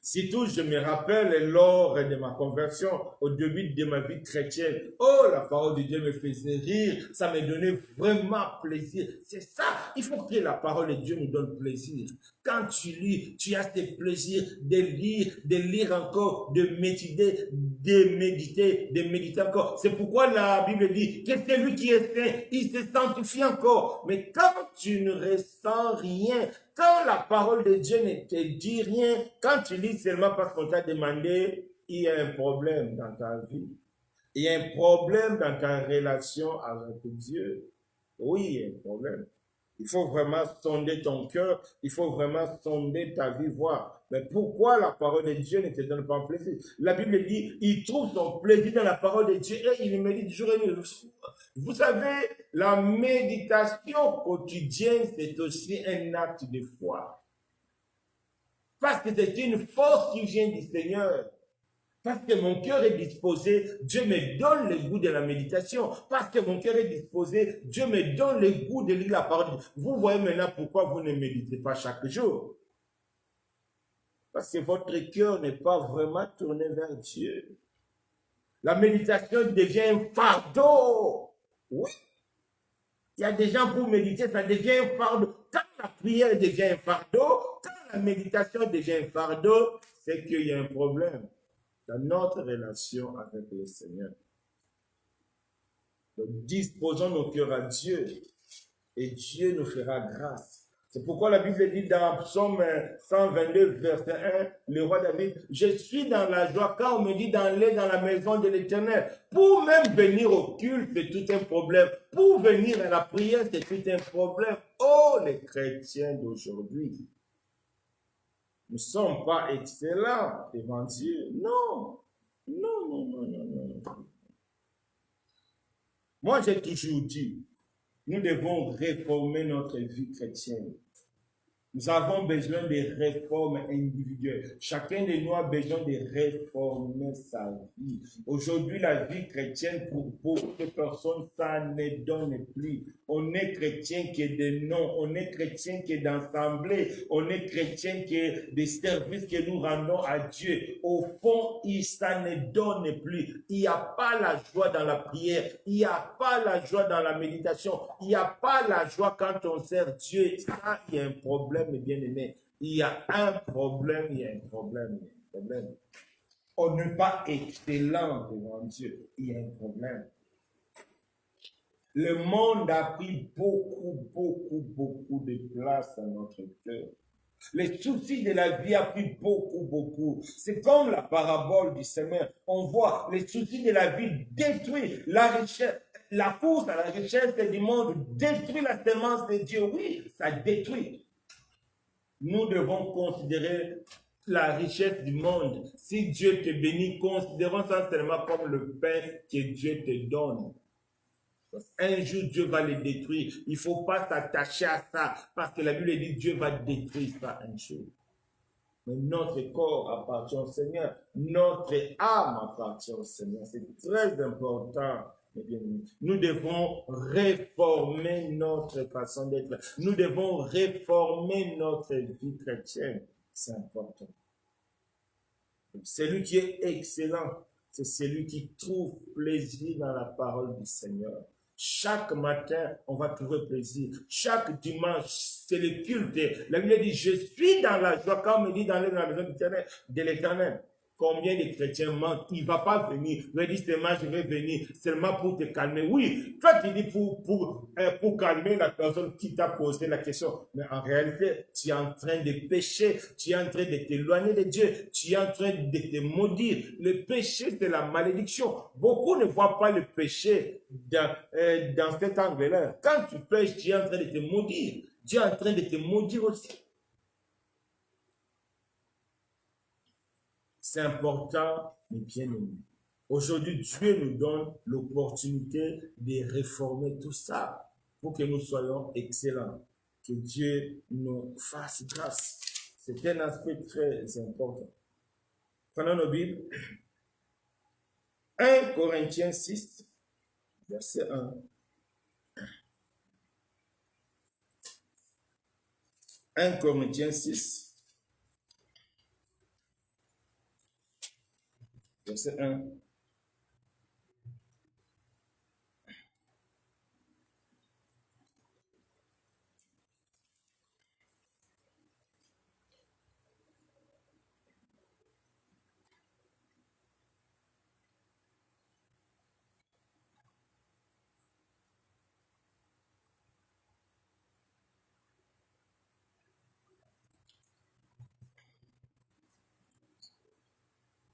Surtout, je me rappelle lors de ma conversion, au début de ma vie chrétienne, oh, la parole de Dieu me faisait rire, ça me donnait vraiment plaisir. C'est ça, il faut que la parole de Dieu nous donne plaisir. Quand tu lis, tu as ce plaisir de lire encore, de méditer, de méditer encore. C'est pourquoi la Bible dit que celui qui est saint, il se sanctifie encore. Mais quand tu ne ressens rien, quand la parole de Dieu ne te dit rien, quand tu lis seulement parce qu'on t'a demandé, il y a un problème dans ta vie. Il y a un problème dans ta relation avec Dieu. Oui, il y a un problème. Il faut vraiment sonder ton cœur, il faut vraiment sonder ta vie, voir Mais pourquoi la parole de Dieu ne te donne pas un plaisir? La Bible dit, il trouve son plaisir dans la parole de Dieu et il médite jour et nuit. Vous savez, la méditation quotidienne, c'est aussi un acte de foi. Parce que c'est une force qui vient du Seigneur. Parce que mon cœur est disposé, Dieu me donne le goût de la méditation. Parce que mon cœur est disposé, Dieu me donne le goût de lire la parole. Vous voyez maintenant pourquoi vous ne méditez pas chaque jour. Parce que votre cœur n'est pas vraiment tourné vers Dieu. La méditation devient un fardeau. Oui. Il y a des gens pour méditer, ça devient un fardeau. Quand la prière devient un fardeau, quand la méditation devient un fardeau, c'est qu'il y a un problème dans notre relation avec le Seigneur. Donc, disposons nos cœurs à Dieu et Dieu nous fera grâce. C'est pourquoi la Bible dit dans Psaume 122, verset 1, le roi David, je suis dans la joie quand on me dit d'aller dans la maison de l'Éternel. Pour même venir au culte, c'est tout un problème. Pour venir à la prière, c'est tout un problème. Oh, les chrétiens d'aujourd'hui, nous ne sommes pas excellents devant Dieu. Non, non, non, non, non, non. Moi, j'ai toujours dit, nous devons réformer notre vie chrétienne. Nous avons besoin de réformes individuelles. Chacun de nous a besoin de réformer sa vie. Aujourd'hui, la vie chrétienne, pour beaucoup de personnes, ça ne donne plus. On est chrétien qui est de nom, on est chrétien qui est d'assemblée, on est chrétien qui est des services que nous rendons à Dieu. Au fond, ça ne donne plus. Il n'y a pas la joie dans la prière, il n'y a pas la joie dans la méditation, il n'y a pas la joie quand on sert Dieu. Ça, il y a un problème, bien aimé. Il y a un problème, il y a un problème, il y a un problème. On n'est pas excellent devant Dieu, il y a un problème. Le monde a pris beaucoup de place dans notre cœur. Les soucis de la vie a pris beaucoup. C'est comme la parabole du semeur. On voit les soucis de la vie détruire la richesse. La course à la richesse du monde détruit la semence de Dieu. Oui, ça détruit. Nous devons considérer la richesse du monde. Si Dieu te bénit, considérons ça seulement comme le pain que Dieu te donne. Un jour, Dieu va le détruire. Il ne faut pas s'attacher à ça parce que la Bible dit Dieu va détruire ça un jour. Mais notre corps appartient au Seigneur. Notre âme appartient au Seigneur. C'est très important. Nous devons réformer notre façon d'être. Nous devons réformer notre vie chrétienne. C'est important. Celui qui est excellent, c'est celui qui trouve plaisir dans la parole du Seigneur. Chaque matin, on va trouver plaisir. Chaque dimanche, c'est le culte. La Bible dit, je suis dans la joie. Quand on me dit d'aller dans la maison de l'Éternel, combien de chrétiens mentent? Il ne va pas venir. Il va dire seulement, je vais venir seulement pour te calmer. Oui, toi tu dis pour calmer la personne qui t'a posé la question. Mais en réalité, tu es en train de pécher. Tu es en train de t'éloigner de Dieu. Tu es en train de te maudire. Le péché, c'est la malédiction. Beaucoup ne voient pas le péché dans cet angle-là. Quand tu pêches, tu es en train de te maudire. Dieu est en train de te maudire aussi. C'est important, mais bien aimé. Aujourd'hui, Dieu nous donne l'opportunité de réformer tout ça pour que nous soyons excellents. Que Dieu nous fasse grâce. C'est un aspect très important. Prenons nos Bibles. 1 Corinthiens 6, verset 1. 1 Corinthiens 6, verset 1.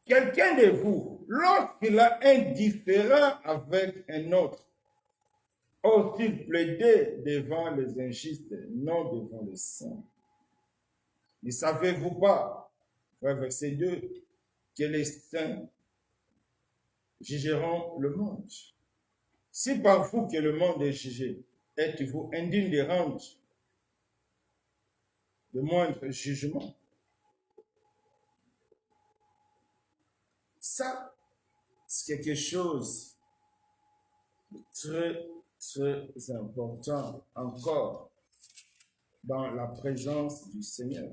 Quelqu'un de vous, lorsqu'il a un différend avec un autre, ose-t-il plaider devant les injustes, non devant les saints? Ne savez-vous pas Ouais, verset 2, que les saints jugeront le monde. Si par vous que le monde est jugé, êtes-vous indigne de rendre de moindre jugement? Ça, c'est quelque chose de très, très important encore dans la présence du Seigneur.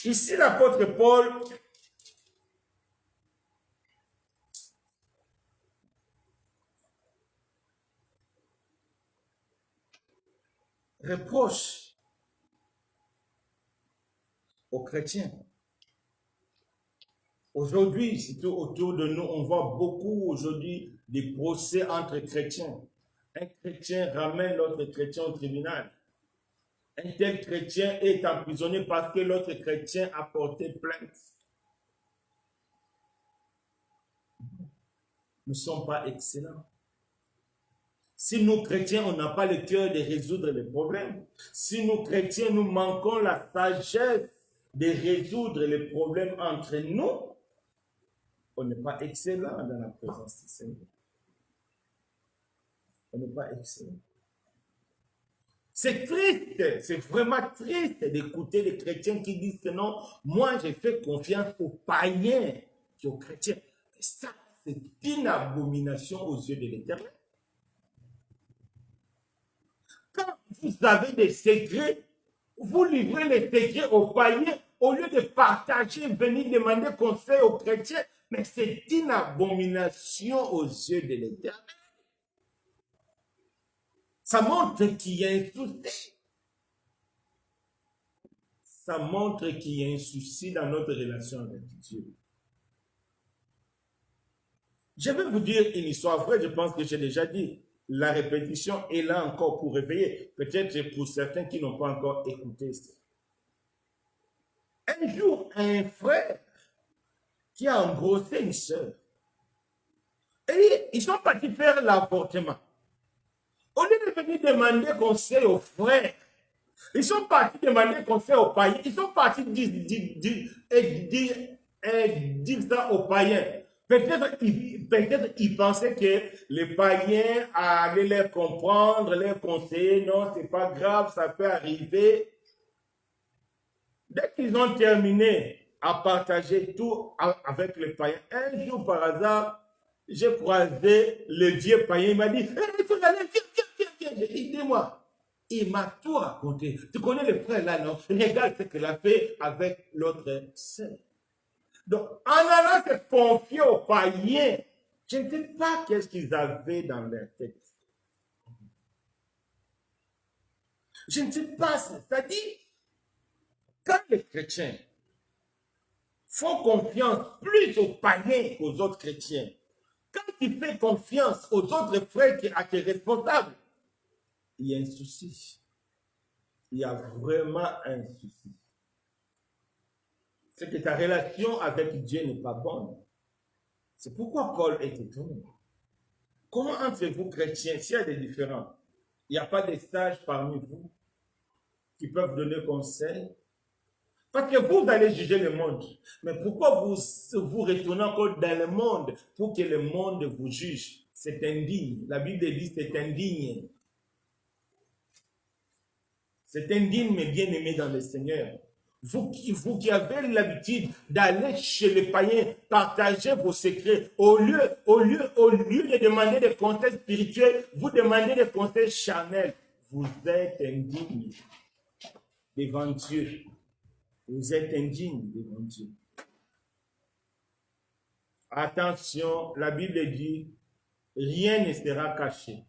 Ici, l'apôtre Paul reproche aux chrétiens. Aujourd'hui, surtout autour de nous, on voit beaucoup aujourd'hui des procès entre chrétiens. Un chrétien ramène l'autre chrétien au tribunal. Un tel chrétien est emprisonné parce que l'autre chrétien a porté plainte. Nous ne sommes pas excellents. Si nous, chrétiens, on n'a pas le cœur de résoudre les problèmes, si nous, chrétiens, nous manquons la sagesse de résoudre les problèmes entre nous, on n'est pas excellent dans la présence du Seigneur. On n'est pas excellent. C'est triste, c'est vraiment triste d'écouter les chrétiens qui disent que non, moi j'ai fait confiance aux païens qu'aux chrétiens. Et ça, c'est une abomination aux yeux de l'Éternel. Quand vous avez des secrets, vous livrez les secrets aux païens au lieu de partager, venir demander conseil aux chrétiens. Mais c'est une abomination aux yeux de l'Éternel. Ça montre qu'il y a un souci. Ça montre qu'il y a un souci dans notre relation avec Dieu. Je vais vous dire une histoire vraie, je pense que j'ai déjà dit. La répétition est là encore pour réveiller. Peut-être pour certains qui n'ont pas encore écouté ça. Un jour, un frère qui a engrossé une sœur. Et ils sont partis faire l'avortement. Au lieu de venir demander conseil aux frères, ils sont partis demander conseil aux païens. Ils sont partis dire ça aux païens. Peut-être ils pensaient que les païens allaient les comprendre, les conseiller. Non, c'est pas grave, ça peut arriver. Dès qu'ils ont terminé à partager tout avec les païens, un jour par hasard, j'ai croisé le Dieu païen. Il m'a dit, viens. J'ai dit, dis-moi. Il m'a tout raconté. Tu connais le frère là, non? Regarde ce qu'il a fait avec l'autre sœur. Donc, en allant se confier aux païens, je ne sais pas qu'est-ce qu'ils avaient dans leur tête. Je ne sais pas, c'est-à-dire, quand les chrétiens font confiance plus aux païens qu'aux autres chrétiens, quand ils font confiance aux autres frères qui sont responsables, il y a un souci. Il y a vraiment un souci. C'est que ta relation avec Dieu n'est pas bonne. C'est pourquoi Paul est étonné. Comment entre vous chrétiens, s'il y a des différends, il n'y a pas de sages parmi vous qui peuvent donner conseil? Parce que vous allez juger le monde. Mais pourquoi vous retournez encore dans le monde pour que le monde vous juge? C'est indigne. La Bible dit c'est indigne. C'est indigne, mais bien aimé dans le Seigneur. Vous qui avez l'habitude d'aller chez les païens, partager vos secrets, au lieu de demander des conseils spirituels, vous demandez des conseils charnels. Vous êtes indigne devant Dieu. Vous êtes indigne devant Dieu. Attention, la Bible dit, rien ne sera caché.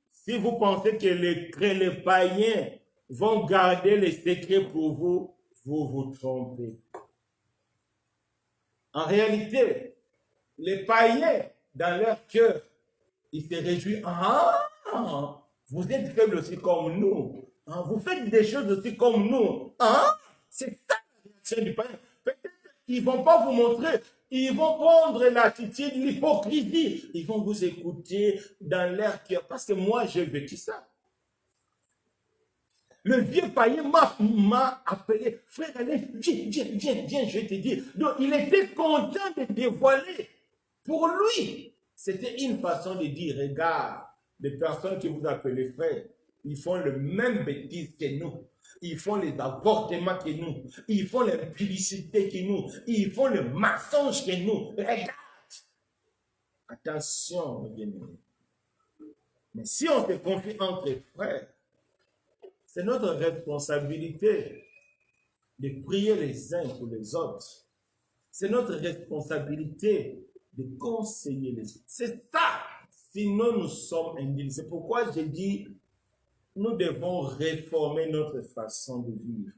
Si vous pensez que les païens vont garder les secrets pour vous, vous vous trompez. En réalité, les païens, dans leur cœur, ils se réjouissent. Ah, vous êtes faibles aussi comme nous. Ah, vous faites des choses aussi comme nous. Ah, c'est ça la réaction du païen. Peut-être qu'ils ne vont pas vous montrer. Ils vont prendre l'attitude, l'hypocrisie. Ils vont vous écouter dans leur cœur. Parce que moi, j'ai vécu ça. Le vieux païen m'a appelé, frère Alain, viens, je vais te dire. Donc, il était content de dévoiler. Pour lui, c'était une façon de dire, regarde, les personnes que vous appelez frères, ils font le même bêtise que nous. Ils font les avortements que nous. Ils font l'impudicité que nous. Ils font le mensonge que nous. Regarde. Attention, bien-aimés. Mais si on se confie entre frères, c'est notre responsabilité de prier les uns pour les autres. C'est notre responsabilité de conseiller les autres. C'est ça. Sinon, nous sommes indignes. C'est pourquoi j'ai dit, nous devons réformer notre façon de vivre.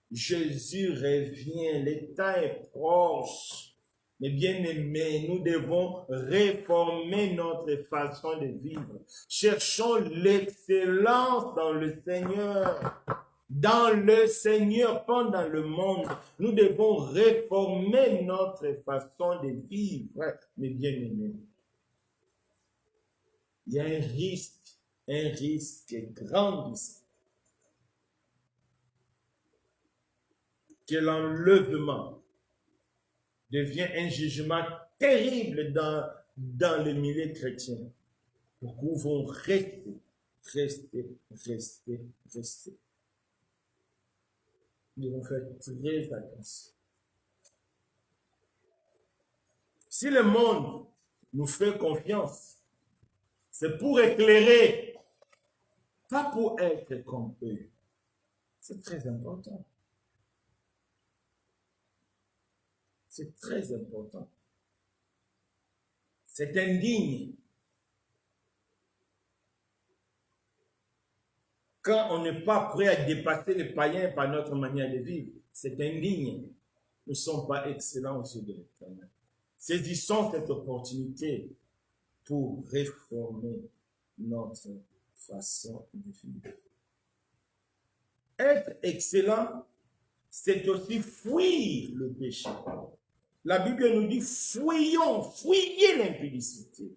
Jésus revient, le temps est proche. Mais bien aimés, nous devons réformer notre façon de vivre. Cherchons l'excellence dans le Seigneur. Dans le Seigneur, pas dans le monde. Nous devons réformer notre façon de vivre. Mais bien aimés, il y a un risque grandissant. Que l'enlèvement devient un jugement terrible dans le milieu chrétien. Nous pouvons rester. Nous devons faire très attention. Si le monde nous fait confiance, c'est pour éclairer, pas pour être comme eux. C'est très important. C'est très important. C'est indigne. Quand on n'est pas prêt à dépasser les païens par notre manière de vivre, c'est indigne. Nous ne sommes pas excellents aux yeux de l'Éternel. Saisissons cette opportunité pour réformer notre façon de vivre. Être excellent, c'est aussi fuir le péché. La Bible nous dit fuyez l'impudicité,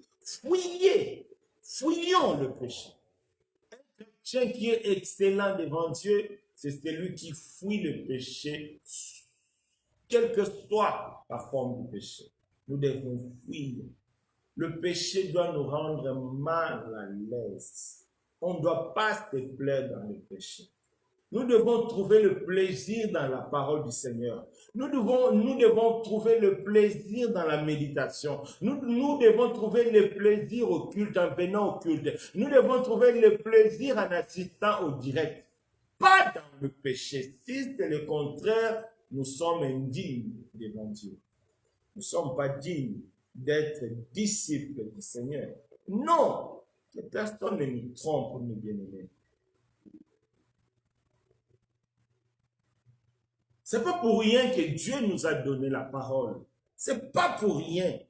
fuyons le péché. Un chrétien qui est excellent devant Dieu, c'est celui qui fuit le péché, quelle que soit la forme du péché. Nous devons fuir. Le péché doit nous rendre mal à l'aise. On ne doit pas se plaire dans le péché. Nous devons trouver le plaisir dans la parole du Seigneur. Nous devons trouver le plaisir dans la méditation. Nous devons trouver le plaisir au culte, en venant au culte. Nous devons trouver le plaisir en assistant au direct. Pas dans le péché. Si c'est le contraire, nous sommes indignes devant Dieu. Nous ne sommes pas dignes d'être disciples du Seigneur. Non, que personne ne nous trompe, mes bien-aimés. C'est pas pour rien que Dieu nous a donné la parole. C'est pas pour rien.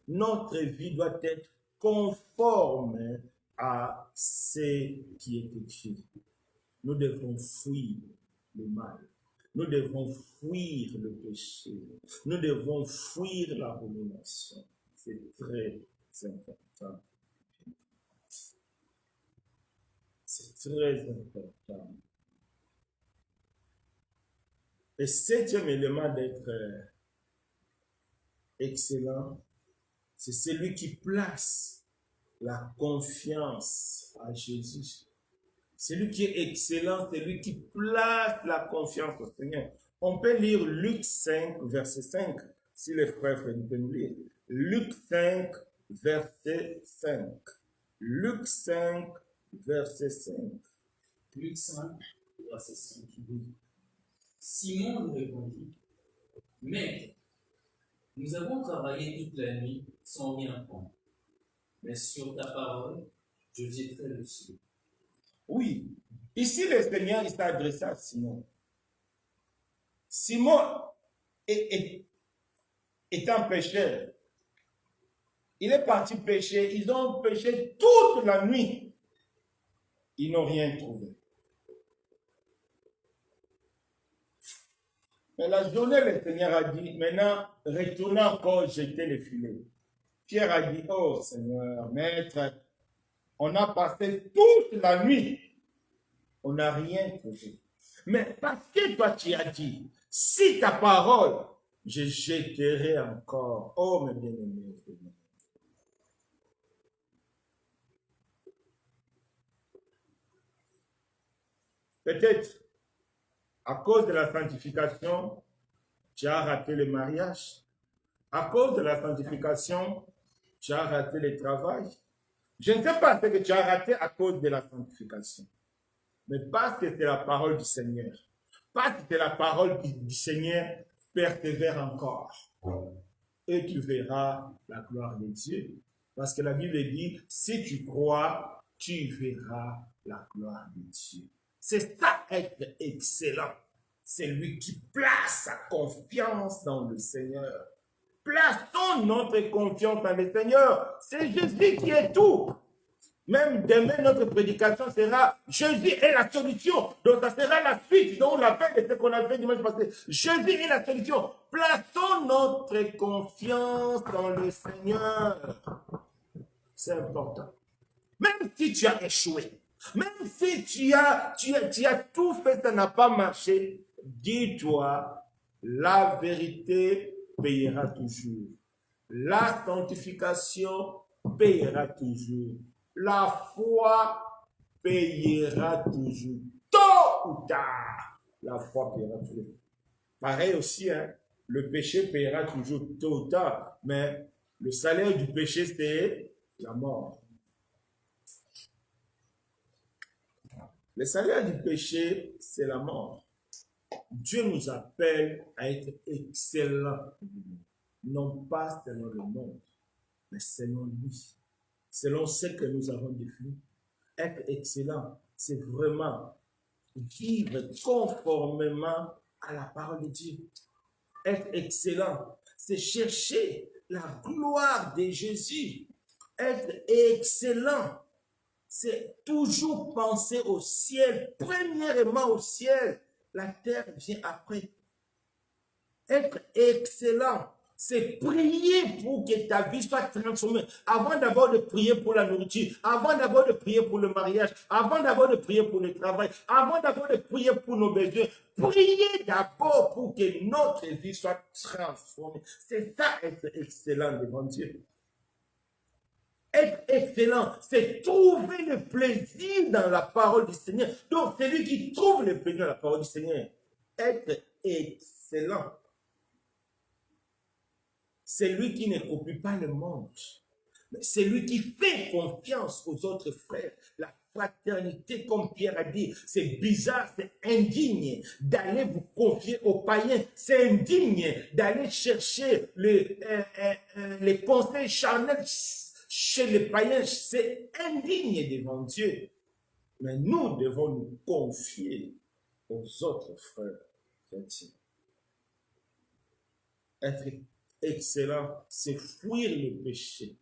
Notre vie doit être conforme à ce qui est écrit. Nous devons fuir le mal. Nous devons fuir le péché. Nous devons fuir l'abomination. C'est très important. C'est très important. Le septième élément d'être excellent, c'est celui qui place la confiance à Jésus. Celui qui est excellent, c'est lui qui place la confiance au Seigneur. On peut lire Luc 5, verset 5, si les frères peuvent nous lire. Luc 5, verset 5. Luc 5, verset 5. Luc 5, verset 5. Simon lui répondit, « Maître, nous avons travaillé toute la nuit sans rien prendre, mais sur ta parole, je jetterai le ciel. » Oui, ici le Seigneur il s'est adressé à Simon. Simon est un pécheur. Il est parti pêcher. Ils ont pêché toute la nuit. Ils n'ont rien trouvé. Mais la journée, le Seigneur a dit, maintenant, retournez encore jeter les filets. Pierre a dit, oh Seigneur, maître, on a passé toute la nuit. On n'a rien trouvé. Mais parce que toi, tu as dit, si ta parole, je jetterai encore. Oh, mes bien-aimés. Peut-être, à cause de la sanctification, tu as raté le mariage. À cause de la sanctification, tu as raté le travail. Je ne sais pas ce que tu as raté à cause de la sanctification. Mais parce que c'est la parole du Seigneur. Parce que c'est la parole du Seigneur, persévère encore. Et tu verras la gloire de Dieu. Parce que la Bible dit, si tu crois, tu verras la gloire de Dieu. C'est ça être excellent. C'est lui qui place sa confiance dans le Seigneur. Plaçons notre confiance dans le Seigneur. C'est Jésus qui est tout. Même demain, notre prédication sera Jésus est la solution. Donc, ça sera la suite. Donc, la fin de ce qu'on a fait dimanche passé. Jésus est la solution. Plaçons notre confiance dans le Seigneur. C'est important. Même si tu as échoué, même si tu as tout fait, ça n'a pas marché, dis-toi, la vérité payera toujours. La sanctification payera toujours. La foi payera toujours. Tôt ou tard, la foi payera toujours. Pareil aussi, hein, le péché payera toujours tôt ou tard, mais le salaire du péché, c'est la mort. Le salaire du péché, c'est la mort. Dieu nous appelle à être excellents, non pas selon le monde, mais selon lui, selon ce que nous avons défini. Être excellent, c'est vraiment vivre conformément à la parole de Dieu. Être excellent, c'est chercher la gloire de Jésus. Être excellent, c'est toujours penser au ciel, premièrement au ciel. La terre vient après. Être excellent, c'est prier pour que ta vie soit transformée. Avant d'abord de prier pour la nourriture, avant d'abord de prier pour le mariage, avant d'abord de prier pour le travail, avant d'abord de prier pour nos besoins, priez d'abord pour que notre vie soit transformée. C'est ça être excellent devant Dieu. Être excellent, c'est trouver le plaisir dans la parole du Seigneur. Donc, c'est lui qui trouve le plaisir dans la parole du Seigneur. Être excellent, c'est lui qui ne copie pas le monde. C'est lui qui fait confiance aux autres frères. La fraternité, comme Pierre a dit, c'est bizarre, c'est indigne d'aller vous confier aux païens. C'est indigne d'aller chercher les conseils charnels chez les païens. C'est indigne devant Dieu. Mais nous devons nous confier aux autres frères chrétiens. Être excellent, c'est fuir le péché.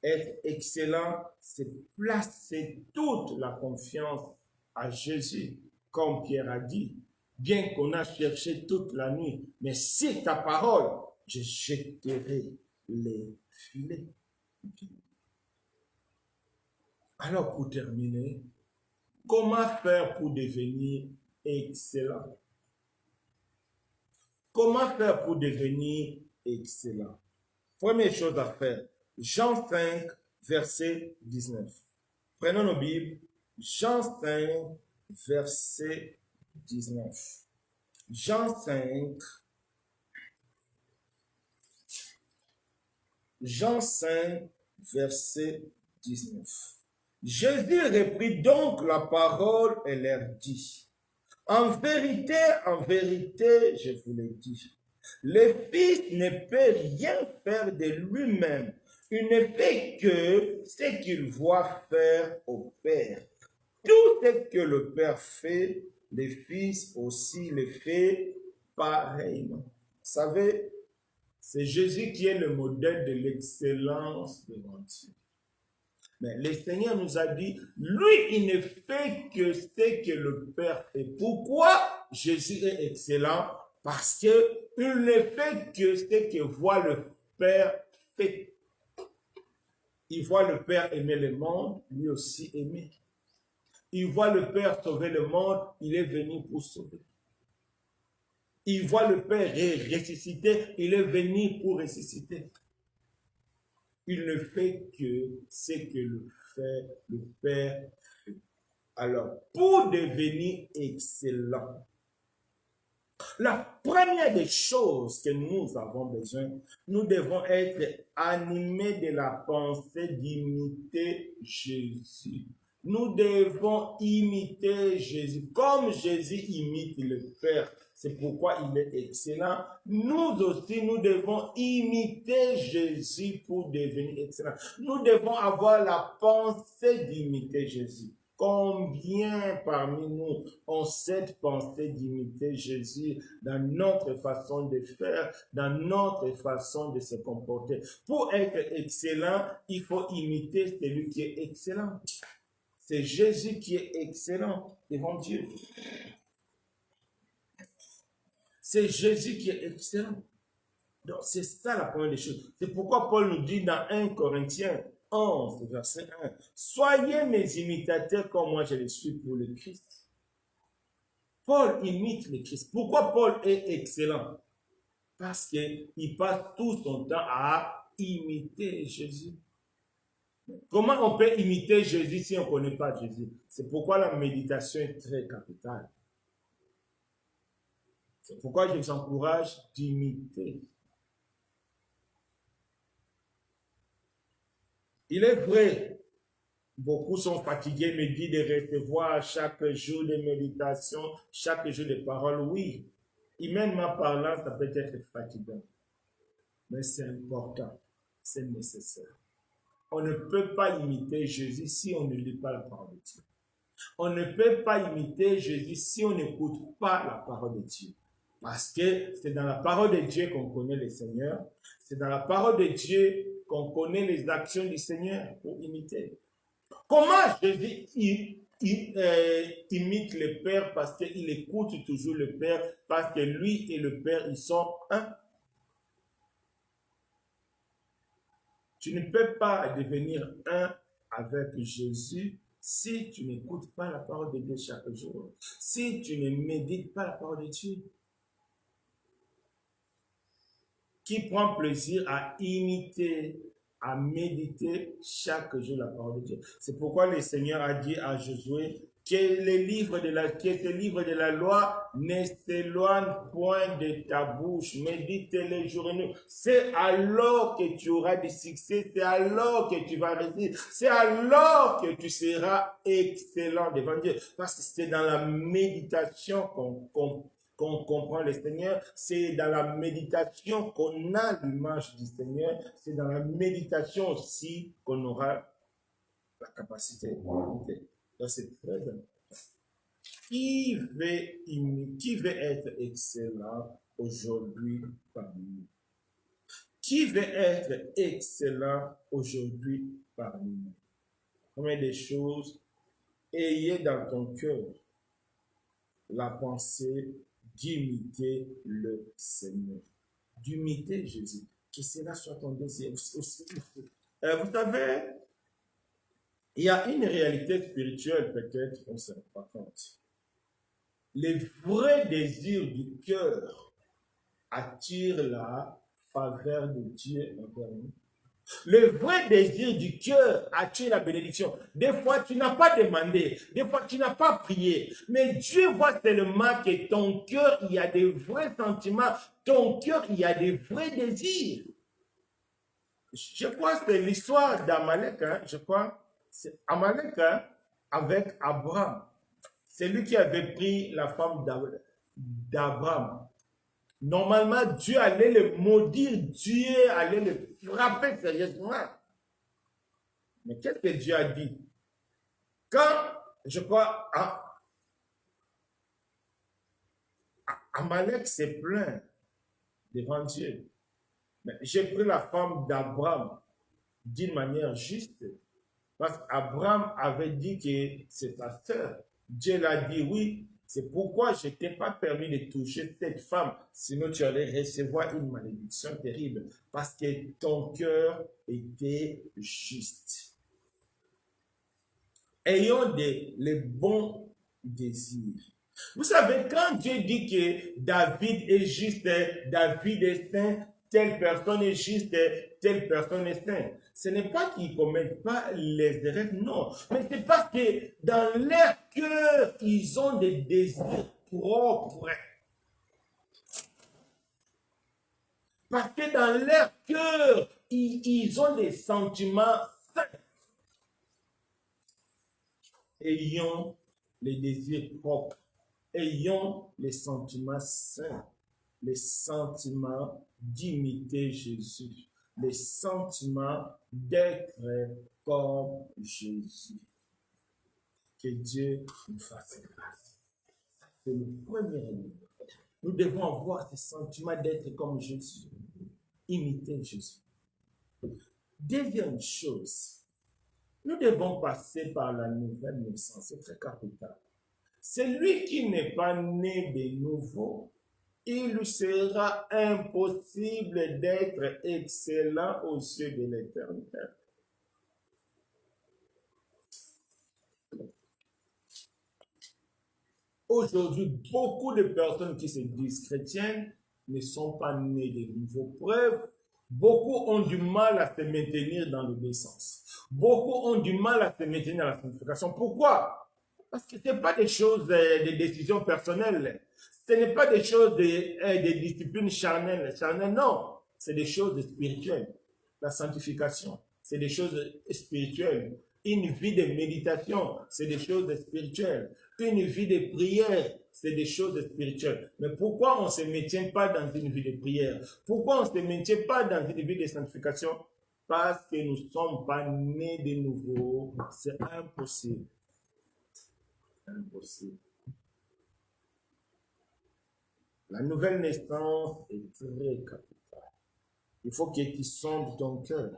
Être excellent, c'est placer toute la confiance à Jésus, comme Pierre a dit. Bien qu'on a cherché toute la nuit, mais c'est ta parole, je jetterai les filets. Alors, pour terminer, comment faire pour devenir excellent? Comment faire pour devenir excellent? Première chose à faire, Jean 5, verset 19. Prenons nos Bibles. Jean 5, verset 19. Jean 5, verset 19. Jésus reprit donc la parole et leur dit, en vérité, je vous le dis, le Fils ne peut rien faire de lui-même. Il ne fait que ce qu'il voit faire au Père. Tout ce que le Père fait, le Fils aussi le fait pareillement. Vous savez, c'est Jésus qui est le modèle de l'excellence devant Dieu. Mais le Seigneur nous a dit, lui, il ne fait que ce que le Père fait. Pourquoi Jésus est excellent? Parce qu'il ne fait que ce que voit le Père fait. Il voit le Père aimer le monde, lui aussi aimer. Il voit le Père sauver le monde, il est venu pour sauver. Il voit le Père ressusciter, il est venu pour ressusciter. Il ne fait que ce que le Père fait. Alors, pour devenir excellent, la première des choses que nous avons besoin, nous devons être animés de la pensée d'imiter Jésus. Nous devons imiter Jésus, comme Jésus imite le Père. C'est pourquoi il est excellent. Nous aussi, nous devons imiter Jésus pour devenir excellent. Nous devons avoir la pensée d'imiter Jésus. Combien parmi nous ont cette pensée d'imiter Jésus dans notre façon de faire, dans notre façon de se comporter? Pour être excellent, il faut imiter celui qui est excellent. C'est Jésus qui est excellent devant Dieu. C'est Jésus qui est excellent. Donc, c'est ça la première des choses. C'est pourquoi Paul nous dit dans 1 Corinthiens 11, verset 1, « Soyez mes imitateurs comme moi je le suis pour le Christ. » Paul imite le Christ. Pourquoi Paul est excellent? Parce qu'il passe tout son temps à imiter Jésus. Comment on peut imiter Jésus si on ne connaît pas Jésus? C'est pourquoi la méditation est très capitale. C'est pourquoi je vous encourage d'imiter. Il est vrai, beaucoup sont fatigués, me disent de recevoir chaque jour de méditation, chaque jour de parole. Oui, humainement parlant, ça peut être fatigant. Mais c'est important, c'est nécessaire. On ne peut pas imiter Jésus si on ne lit pas la parole de Dieu. On ne peut pas imiter Jésus si on n'écoute pas la parole de Dieu. Parce que c'est dans la parole de Dieu qu'on connaît le Seigneur. C'est dans la parole de Dieu qu'on connaît les actions du Seigneur pour imiter. Comment Jésus imite le Père? Parce qu'il écoute toujours le Père, parce que lui et le Père, ils sont un. Tu ne peux pas devenir un avec Jésus si tu n'écoutes pas la parole de Dieu chaque jour, si tu ne médites pas la parole de Dieu. Qui prend plaisir à imiter, à méditer chaque jour la parole de Dieu. C'est pourquoi le Seigneur a dit à Josué que ce livre de la loi ne s'éloigne point de ta bouche, médite-le jour et nuit. C'est alors que tu auras du succès, c'est alors que tu vas réussir, c'est alors que tu seras excellent devant Dieu. Parce que c'est dans la méditation qu'on comprend le Seigneur, c'est dans la méditation qu'on a l'image du Seigneur, c'est dans la méditation aussi qu'on aura la capacité d'imiter. Donc c'est très important. Qui veut être excellent aujourd'hui parmi nous? Qui veut être excellent aujourd'hui parmi nous? Première des choses, ayez dans ton cœur la pensée d'imiter le Seigneur, d'imiter Jésus, que cela soit ton désir aussi. Vous savez, il y a une réalité spirituelle peut-être qu'on ne se rend pas compte. Les vrais désirs du cœur attirent la faveur de Dieu envers nous. Le vrai désir du cœur attire la bénédiction. Des fois, tu n'as pas demandé. Des fois, tu n'as pas prié. Mais Dieu voit tellement que ton cœur, il y a des vrais sentiments. Ton cœur, il y a des vrais désirs. Je crois que c'est l'histoire d'Amalek. Je crois c'est Amalek avec Abraham. C'est lui qui avait pris la femme d'Abraham. Normalement, Dieu allait le maudire, Dieu allait le frapper sérieusement. Mais qu'est-ce que Dieu a dit? Quand, je crois, Amalek s'est plaint devant Dieu. Mais j'ai pris la femme d'Abraham d'une manière juste. Parce qu'Abraham avait dit que c'est sa sœur. Dieu l'a dit oui. C'est pourquoi je ne t'ai pas permis de toucher cette femme, sinon tu allais recevoir une malédiction terrible, parce que ton cœur était juste. Ayons les bons désirs. Vous savez, quand Dieu dit que David est juste, David est saint, telle personne est juste, telle personne est sainte, ce n'est pas qu'ils ne commettent pas les erreurs, non. Mais c'est parce que dans leur cœur, ils ont des désirs propres. Parce que dans leur cœur, ils ont des sentiments sains. Ayons les désirs propres. Ayons les sentiments sains. Les sentiments d'imiter Jésus. Les sentiments d'être comme Jésus. Que Dieu nous fasse grâce. C'est le premier élément. Nous devons avoir ce sentiment d'être comme Jésus. Imiter Jésus. Deuxième chose, nous devons passer par la nouvelle naissance. C'est très capital. Celui qui n'est pas né de nouveau, il lui sera impossible d'être excellent aux yeux de l'Éternel. Aujourd'hui, beaucoup de personnes qui se disent chrétiennes ne sont pas nées de nouveau. Preuve, beaucoup ont du mal à se maintenir dans l'obéissance. Beaucoup ont du mal à se maintenir dans la sanctification. Pourquoi? Parce que ce n'est pas des choses, des décisions personnelles. Ce n'est pas des choses, des disciplines charnelles. Non, c'est des choses spirituelles. La sanctification, c'est des choses spirituelles. Une vie de méditation, c'est des choses spirituelles. Une vie de prière, c'est des choses spirituelles. Mais pourquoi on ne se maintient pas dans une vie de prière? Pourquoi on ne se maintient pas dans une vie de sanctification? Parce que nous ne sommes pas nés de nouveau. C'est impossible. Impossible. La nouvelle naissance est très capitale. Il faut que tu sondes ton cœur.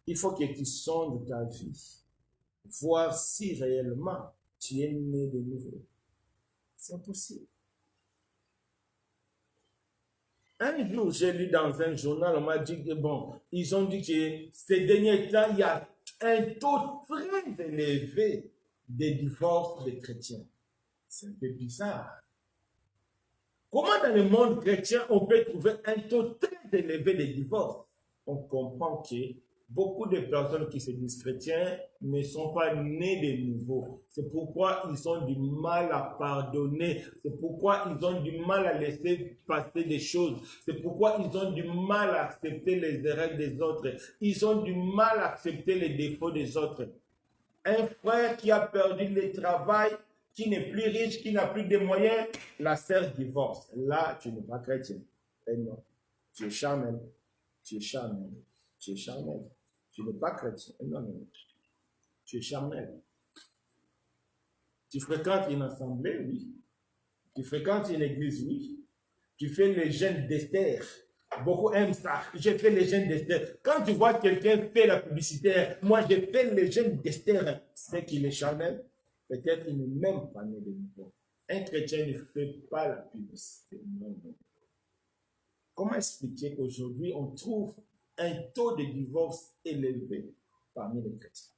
Il faut que tu sondes ta vie. Voir si réellement tu es né de nouveau. C'est impossible. Un jour, j'ai lu dans un journal, on m'a dit que bon, ils ont dit que ces derniers temps, il y a un taux très élevé de divorces des chrétiens. C'est un peu bizarre. Comment dans le monde chrétien, on peut trouver un taux très élevé de divorces? On comprend que beaucoup de personnes qui se disent chrétiens ne sont pas nés de nouveau. C'est pourquoi ils ont du mal à pardonner. C'est pourquoi ils ont du mal à laisser passer des choses. C'est pourquoi ils ont du mal à accepter les erreurs des autres. Ils ont du mal à accepter les défauts des autres. Un frère qui a perdu le travail, qui n'est plus riche, qui n'a plus de moyens, la sœur divorce. Là, tu n'es pas chrétien. Et non, tu es charnel. Tu es charnel. Tu es charnel. Tu n'es pas chrétien. Non, non, non. Tu es charnel. Tu fréquentes une assemblée, oui. Tu fréquentes une église, oui. Tu fais les jeûnes d'Esther. Beaucoup aiment ça. J'ai fait les jeûnes d'Esther. Quand tu vois quelqu'un faire la publicité, moi j'ai fait les jeûnes d'Esther, c'est qu'il est charnel. Peut-être il n'est même pas né de nouveau. Un chrétien ne fait pas la publicité. Non, non. Comment expliquer qu'aujourd'hui on trouve un taux de divorce élevé parmi les chrétiens?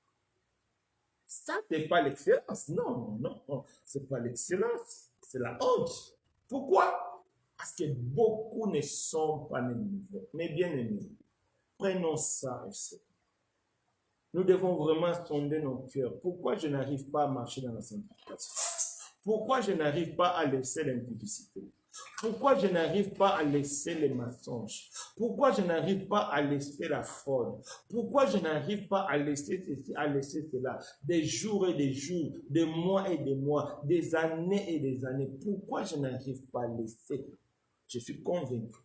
Ça, ce n'est pas l'excellence. Non, non, non. Ce n'est pas l'excellence. C'est la honte. Pourquoi? Parce que beaucoup ne sont pas nés de nouveau. Mais bien aimés, prenons ça aussi. Nous devons vraiment sonder nos cœurs. Pourquoi je n'arrive pas à marcher dans la sanctification? Pourquoi je n'arrive pas à laisser l'impudicité? Pourquoi je n'arrive pas à laisser les mensonges? Pourquoi je n'arrive pas à laisser la fraude? Pourquoi je n'arrive pas à laisser ceci, à laisser cela? Des jours et des jours, des mois et des mois, des années et des années. Pourquoi je n'arrive pas à laisser? Je suis convaincu.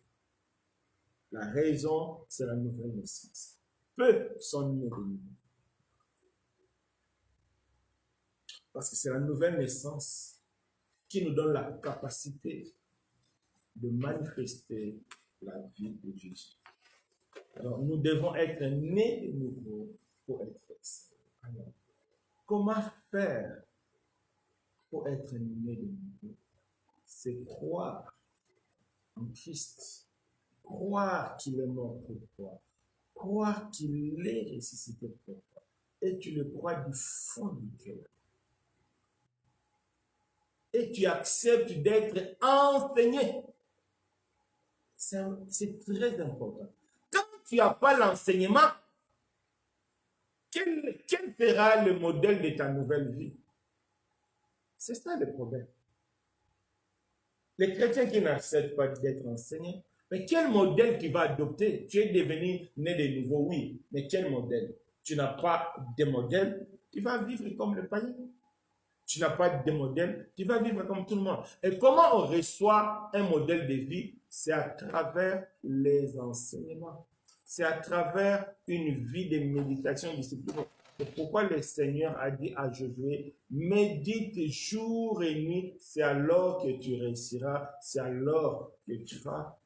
La raison, c'est la nouvelle naissance. Peu sont nés de nouveau. Parce que c'est la nouvelle naissance qui nous donne la capacité de manifester la vie de Jésus. Alors, nous devons être nés de nouveau pour être excellents. Alors, comment faire pour être né de nouveau? C'est croire en Christ, croire qu'il est mort pour toi, croire qu'il est ressuscité pour toi, et tu le crois du fond du cœur. Et tu acceptes d'être enseigné. C'est très important. Quand tu n'as pas l'enseignement, quel sera le modèle de ta nouvelle vie? C'est ça le problème. Les chrétiens qui n'acceptent pas d'être enseignés, mais quel modèle tu vas adopter? Tu es devenu né de nouveau, oui, mais quel modèle? Tu n'as pas de modèle, tu vas vivre comme le païen. Tu n'as pas de modèle, tu vas vivre comme tout le monde. Et comment on reçoit un modèle de vie? C'est à travers les enseignements. C'est à travers une vie de méditation disciplinée. C'est pourquoi le Seigneur a dit à Josué, médite jour et nuit, c'est alors que tu réussiras, c'est alors que tu vas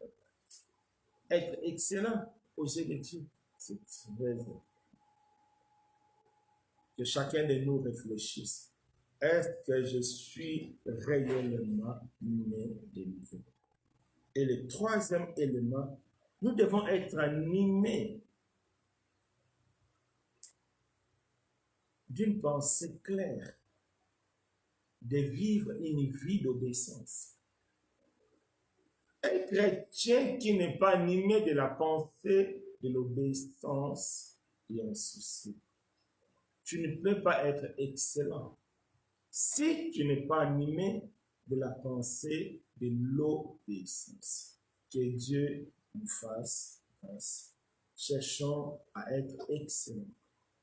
être excellent aux yeux de Dieu. C'est très important. Que chacun de nous réfléchisse. Est-ce que je suis réellement né de nouveau? Et le troisième élément, nous devons être animés d'une pensée claire, de vivre une vie d'obéissance. Un chrétien qui n'est pas animé de la pensée de l'obéissance, il y a un souci. Tu ne peux pas être excellent si tu n'es pas animé de la pensée de l'obéissance. Que Dieu nous fasse grâce. Cherchons à être excellents.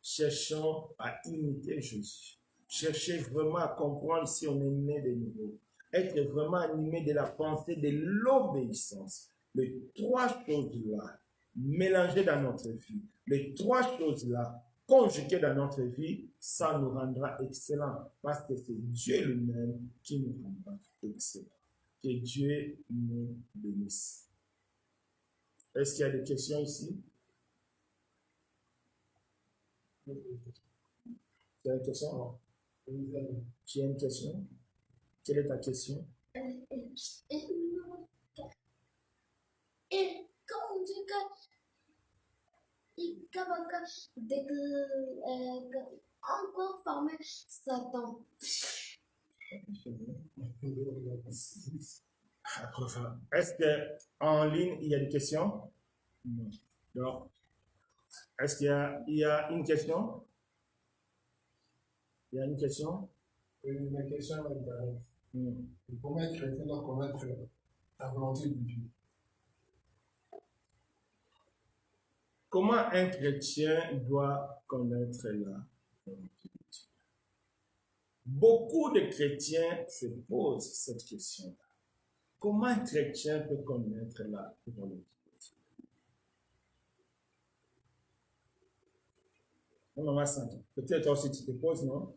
Cherchons à imiter Jésus. Cherchez vraiment à comprendre si on est né de nouveau. Être vraiment animé de la pensée de l'obéissance. Les trois choses-là, mélangées dans notre vie, les trois choses-là, conjuguées dans notre vie, ça nous rendra excellents. Parce que c'est Dieu lui-même qui nous rendra excellents. Que Dieu nous bénisse. Est-ce qu'il y a des questions ici? Tu as une question? Tu as une question? Quelle est ta question? Encore former Satan. Est-ce qu'en ligne, il y a des questions? Non. Donc, est-ce qu'il y a une question? Il y a une question? La question est comment être chrétien doit connaître la volonté de Dieu? Comment un chrétien doit connaître la volonté de Dieu? Beaucoup de chrétiens se posent cette question-là. Comment un chrétien peut connaître la volonté de Dieu? Non, maman Santa, peut-être aussi tu te poses, non?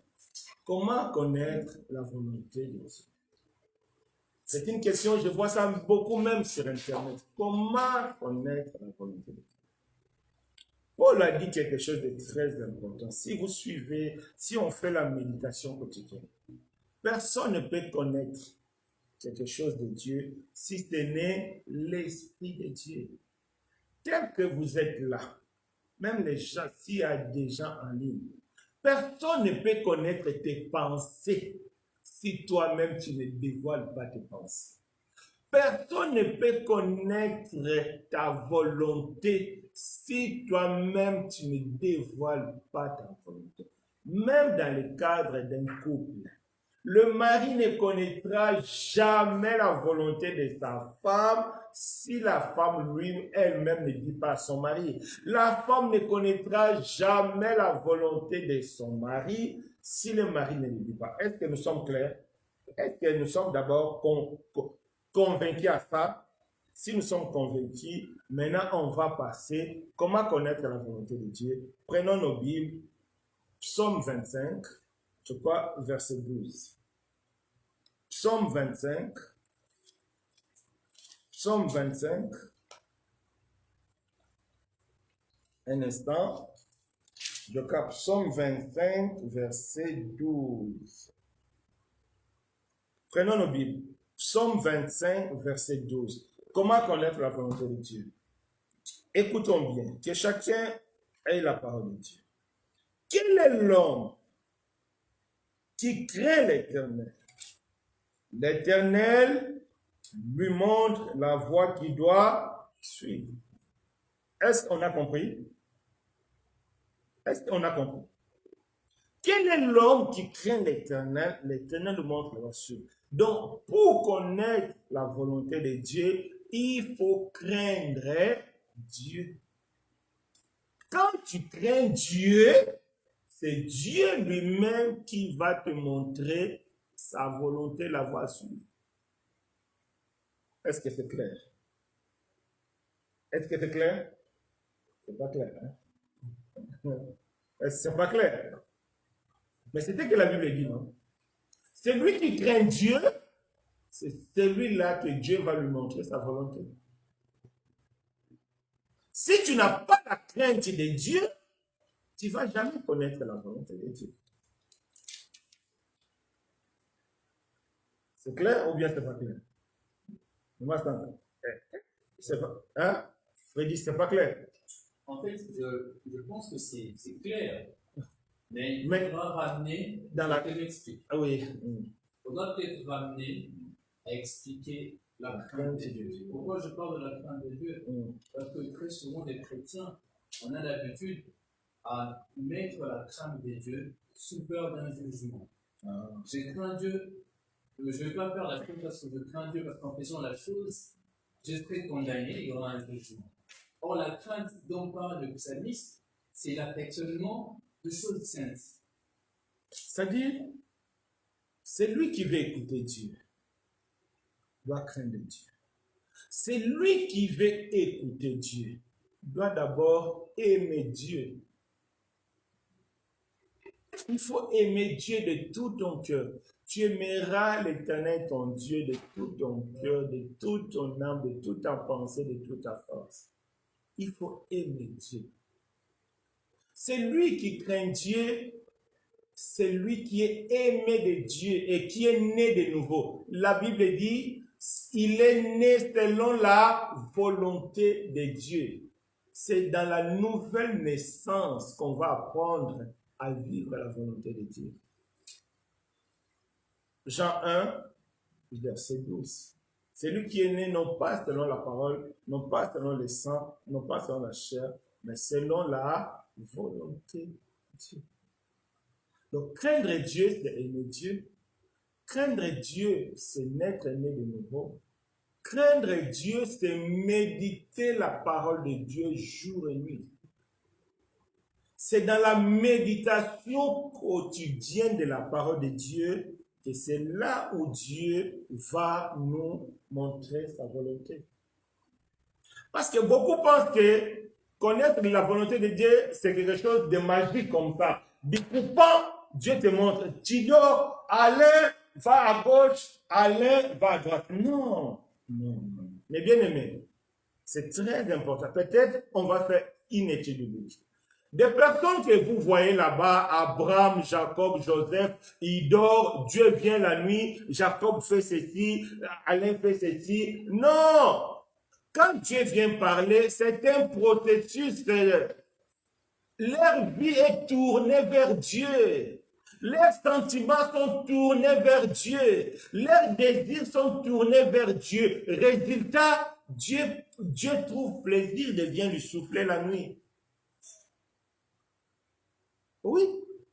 Comment connaître la volonté de Dieu? C'est une question, je vois ça beaucoup même sur Internet. Comment connaître la volonté de Dieu? Paul a dit quelque chose de très important. Si vous suivez, si on fait la méditation quotidienne, personne ne peut connaître quelque chose de Dieu si ce n'est l'Esprit de Dieu. Tel que vous êtes là, même les gens, s'il y a des gens en ligne, personne ne peut connaître tes pensées si toi-même tu ne dévoiles pas tes pensées. Personne ne peut connaître ta volonté si toi-même tu ne dévoiles pas ta volonté. Même dans le cadre d'un couple, le mari ne connaîtra jamais la volonté de sa femme si la femme lui elle-même ne dit pas à son mari. La femme ne connaîtra jamais la volonté de son mari si le mari ne le dit pas. Est-ce que nous sommes clairs? Est-ce que nous sommes d'abord convaincus à ça? Si nous sommes convaincus, maintenant on va passer comment connaître la volonté de Dieu. Prenons nos Bibles, Psaume 25, je crois, verset 12. Psaume 25. Psaume 25. Un instant. Je crois, Psaume 25, verset 12. Prenons nos Bibles. Psaume 25, verset 12. Comment connaître la volonté de Dieu? Écoutons bien, que chacun ait la parole de Dieu. Quel est l'homme qui craint l'Éternel? L'Éternel lui montre la voie qu'il doit suivre. Est-ce qu'on a compris? Est-ce qu'on a compris? Quel est l'homme qui craint l'Éternel? L'Éternel lui montre la voie suivre. Donc, pour connaître la volonté de Dieu, il faut craindre Dieu. Quand tu crains Dieu, c'est Dieu lui-même qui va te montrer sa volonté, la voie à suivre. Est-ce que c'est clair? Est-ce que c'est clair? C'est pas clair. Hein? Est-ce que c'est pas clair? Mais c'est ce que la Bible dit, non? Celui qui craint Dieu, c'est celui-là que Dieu va lui montrer sa volonté. Si tu n'as pas la crainte de Dieu, tu ne vas jamais connaître la volonté de Dieu. C'est clair ou bien c'est pas clair? Moi, c'est pas, hein? Freddy, c'est pas clair. En fait, je pense que c'est clair. Mais il faudra ramener dans la... qu'elle explique. Ah oui. Il faudra peut-être ramener à expliquer la crainte de Dieu. Pourquoi je parle de la crainte de Dieu? Parce que très souvent, les chrétiens, on a l'habitude à mettre la crainte de Dieu sous peur d'un jugement. Je crains Dieu, je ne vais pas faire la chose parce que je crains Dieu, parce qu'en faisant la chose, je serai condamné, il y aura un jugement. Or, la crainte dont parle le psalmiste, c'est l'affectionnement de choses saintes. C'est-à-dire, c'est lui qui veut écouter Dieu, doit craindre Dieu. C'est lui qui veut écouter Dieu, doit d'abord aimer Dieu. Il faut aimer Dieu de tout ton cœur. Tu aimeras l'Éternel ton Dieu de tout ton cœur, de toute ton âme, de toute ta pensée, de toute ta force. Il faut aimer Dieu. C'est lui qui craint Dieu, c'est lui qui est aimé de Dieu et qui est né de nouveau. La Bible dit, il est né selon la volonté de Dieu. C'est dans la nouvelle naissance qu'on va apprendre à vivre la volonté de Dieu. Jean 1, verset 12. C'est lui qui est né non pas selon la parole, non pas selon le sang, non pas selon la chair, mais selon la volonté de Dieu. Donc, craindre Dieu, c'est aimer Dieu. Craindre Dieu, c'est naître né de nouveau. Craindre Dieu, c'est méditer la parole de Dieu jour et nuit. C'est dans la méditation quotidienne de la parole de Dieu que c'est là où Dieu va nous montrer sa volonté. Parce que beaucoup pensent que connaître la volonté de Dieu, c'est quelque chose de magique comme ça. Découpant, Dieu te montre. Tu dors, Alain va à gauche, Alain va à droite. Non, non. Mais bien aimé, c'est très important. Peut-être on va faire une étude biblique. Des personnes que vous voyez là-bas, Abraham, Jacob, Joseph, ils dorment, Dieu vient la nuit, Jacob fait ceci, Alain fait ceci. Non! Quand Dieu vient parler, c'est un processus. Leur vie est tournée vers Dieu. Leurs sentiments sont tournés vers Dieu. Leurs désirs sont tournés vers Dieu. Résultat, Dieu trouve plaisir de bien lui souffler la nuit. Oui,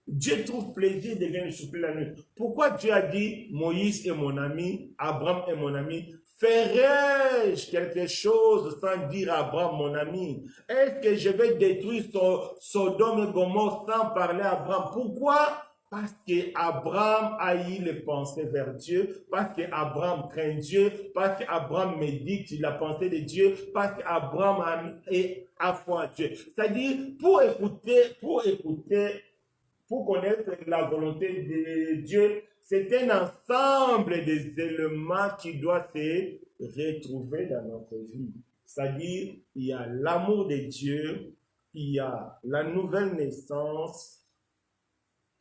Dieu trouve plaisir de bien lui souffler la nuit. Pourquoi Dieu a dit, Moïse est mon ami, Abraham est mon ami? Ferai-je quelque chose sans dire à Abraham mon ami? Est-ce que je vais détruire Sodome et Gomorrhe sans parler à Abraham? Pourquoi? Parce qu'Abraham a eu les pensées vers Dieu, parce qu'Abraham craint Dieu, parce qu'Abraham médite la pensée de Dieu, parce qu'Abraham a foi à Dieu. C'est-à-dire, pour connaître la volonté de Dieu, c'est un ensemble des éléments qui doivent se retrouver dans notre vie. C'est-à-dire, il y a l'amour de Dieu, il y a la nouvelle naissance,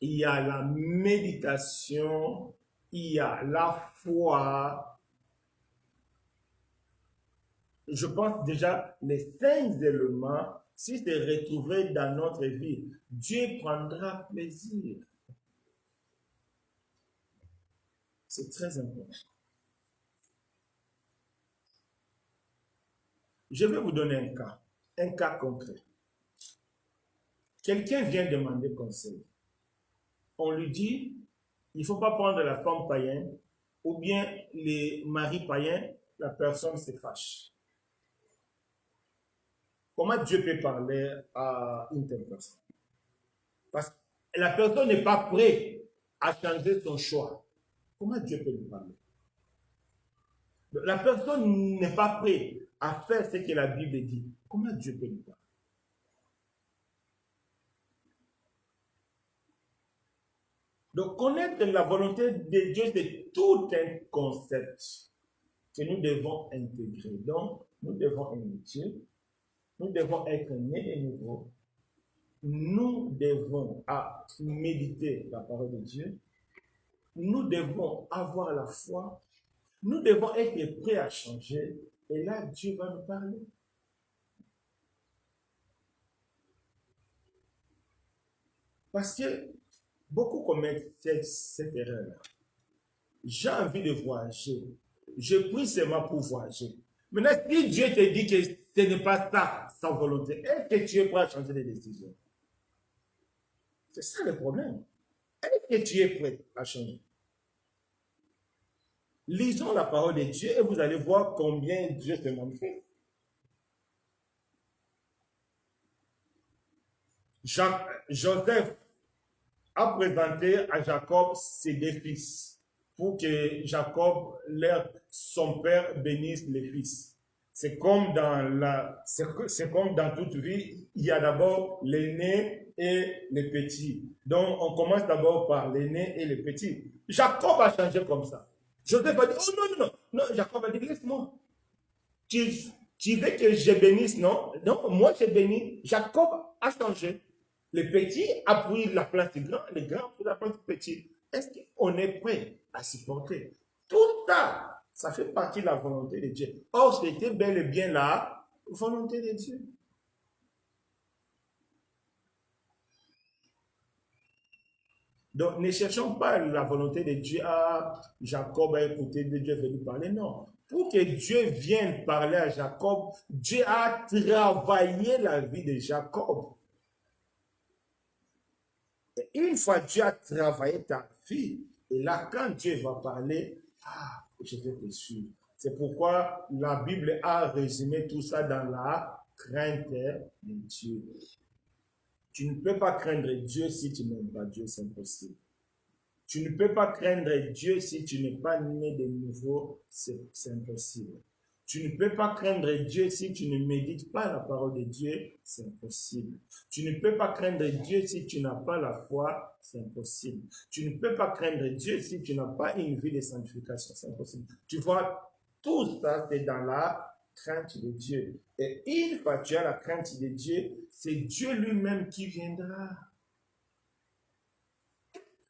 il y a la méditation, il y a la foi. je pense déjà, les 5 éléments, si c'est retrouvé dans notre vie, Dieu prendra plaisir. C'est très important. Je vais vous donner un cas concret. Quelqu'un vient demander conseil. On lui dit, il ne faut pas prendre la femme païenne, ou bien les maris païens, la personne se fâche. Comment Dieu peut parler à une telle personne? Parce que la personne n'est pas prête à changer son choix. Comment Dieu peut lui parler? La personne n'est pas prête à faire ce que la Bible dit. Comment Dieu peut lui parler? Donc, connaître la volonté de Dieu, c'est tout un concept que nous devons intégrer. Donc, nous devons aimer Dieu. Nous devons être nés de nouveau. Nous devons méditer la parole de Dieu. Nous devons avoir la foi. Nous devons être prêts à changer. Et là, Dieu va nous parler. Parce que beaucoup commettent cette erreur-là. J'ai envie de voyager. Je prie seulement pour voyager. Maintenant, si Dieu te dit que ce n'est pas ça, sa volonté, est-ce que tu es prêt à changer de décision? C'est ça le problème. Est-ce que tu es prêt à changer? Lisons la parole de Dieu et vous allez voir combien Dieu te manifeste. Joseph a présenté à Jacob ses 2 fils pour que Jacob, son père, bénisse les fils. C'est comme dans toute vie, il y a d'abord l'aîné et le petit. Donc, on commence d'abord par l'aîné et le petit. Jacob a changé comme ça. Joseph a dit, oh non, Jacob a dit, laisse-moi. Tu veux que je bénisse, non? Non, moi je bénis. Jacob a changé. Le petit a pris la place du grand, le grand a pris la place du petit. Est-ce qu'on est prêt à supporter? Tout ça, ça fait partie de la volonté de Dieu. Or, c'était bel et bien la volonté de Dieu. Donc, ne cherchons pas la volonté de Dieu. Jacob a écouté de Dieu, veut lui parler. Non. Pour que Dieu vienne parler à Jacob, Dieu a travaillé la vie de Jacob. Et une fois Dieu a travaillé ta vie, et là, quand Dieu va parler, je vais te suivre. C'est pourquoi la Bible a résumé tout ça dans la crainte de Dieu. Tu ne peux pas craindre Dieu si tu n'aimes pas Dieu, c'est impossible. Tu ne peux pas craindre Dieu si tu n'es pas né de nouveau, c'est impossible. Tu ne peux pas craindre Dieu si tu ne médites pas la parole de Dieu, c'est impossible. Tu ne peux pas craindre Dieu si tu n'as pas la foi, c'est impossible. Tu ne peux pas craindre Dieu si tu n'as pas une vie de sanctification, c'est impossible. Tu vois, tout ça, c'est dans la crainte de Dieu. Et une fois que tu as la crainte de Dieu, c'est Dieu lui-même qui viendra.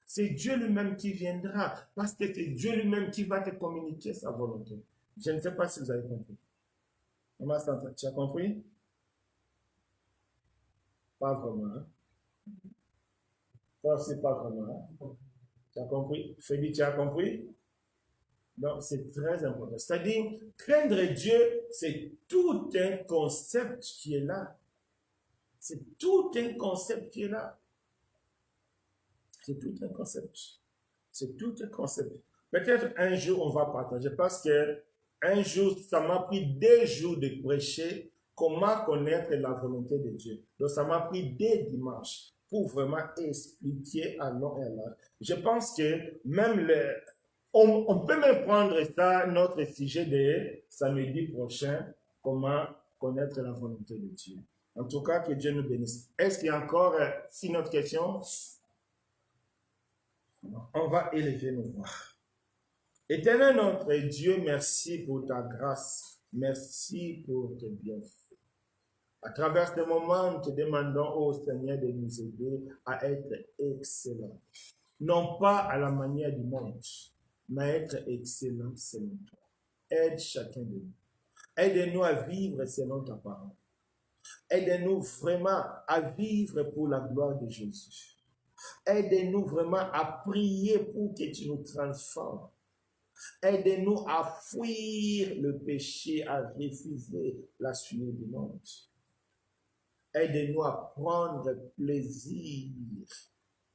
C'est Dieu lui-même qui viendra, parce que c'est Dieu lui-même qui va te communiquer sa volonté. Je ne sais pas si vous avez compris. Tu as compris? Pas vraiment. Hein? Toi aussi, pas vraiment. Hein? Tu as compris? Félix, tu as compris? Donc, c'est très important. C'est-à-dire, craindre Dieu, c'est tout un concept qui est là. C'est tout un concept qui est là. C'est tout un concept. C'est tout un concept. Peut-être un jour, on va partager parce que un jour, ça m'a pris 2 jours de prêcher comment connaître la volonté de Dieu. Donc, ça m'a pris 2 dimanches pour vraiment expliquer à long et à large. Je pense que même on peut même prendre ça, notre sujet de samedi prochain, comment connaître la volonté de Dieu. En tout cas, que Dieu nous bénisse. Est-ce qu'il y a encore 6 autres questions? On va élever nos voix. Éternel notre Dieu, merci pour ta grâce. Merci pour tes bienfaits. À travers ce moment, nous te demandons au Seigneur de nous aider à être excellents. Non pas à la manière du monde, mais être excellents selon toi. Aide chacun de nous. Aide-nous à vivre selon ta parole. Aide-nous vraiment à vivre pour la gloire de Jésus. Aide-nous vraiment à prier pour que tu nous transformes. Aide-nous à fuir le péché, à refuser la suite du monde. Aide-nous à prendre plaisir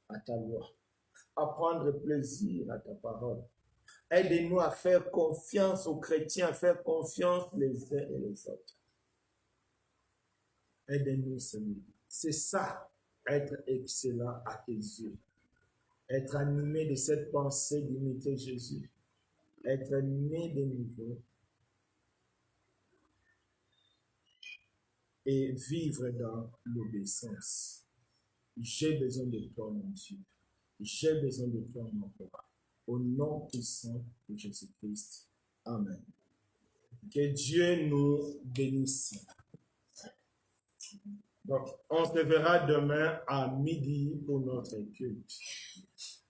à ta loi, à prendre plaisir à ta parole. Aide-nous à faire confiance aux chrétiens, à faire confiance les uns et les autres. Aide-nous, Seigneur. C'est ça, être excellent à tes yeux. Être animé de cette pensée d'imiter Jésus. Être né de nouveau. Et vivre dans l'obéissance. J'ai besoin de toi, mon Dieu. J'ai besoin de toi, mon roi. Au nom puissant de Jésus-Christ. Amen. Que Dieu nous bénisse. Donc, on se verra demain à midi pour notre culte.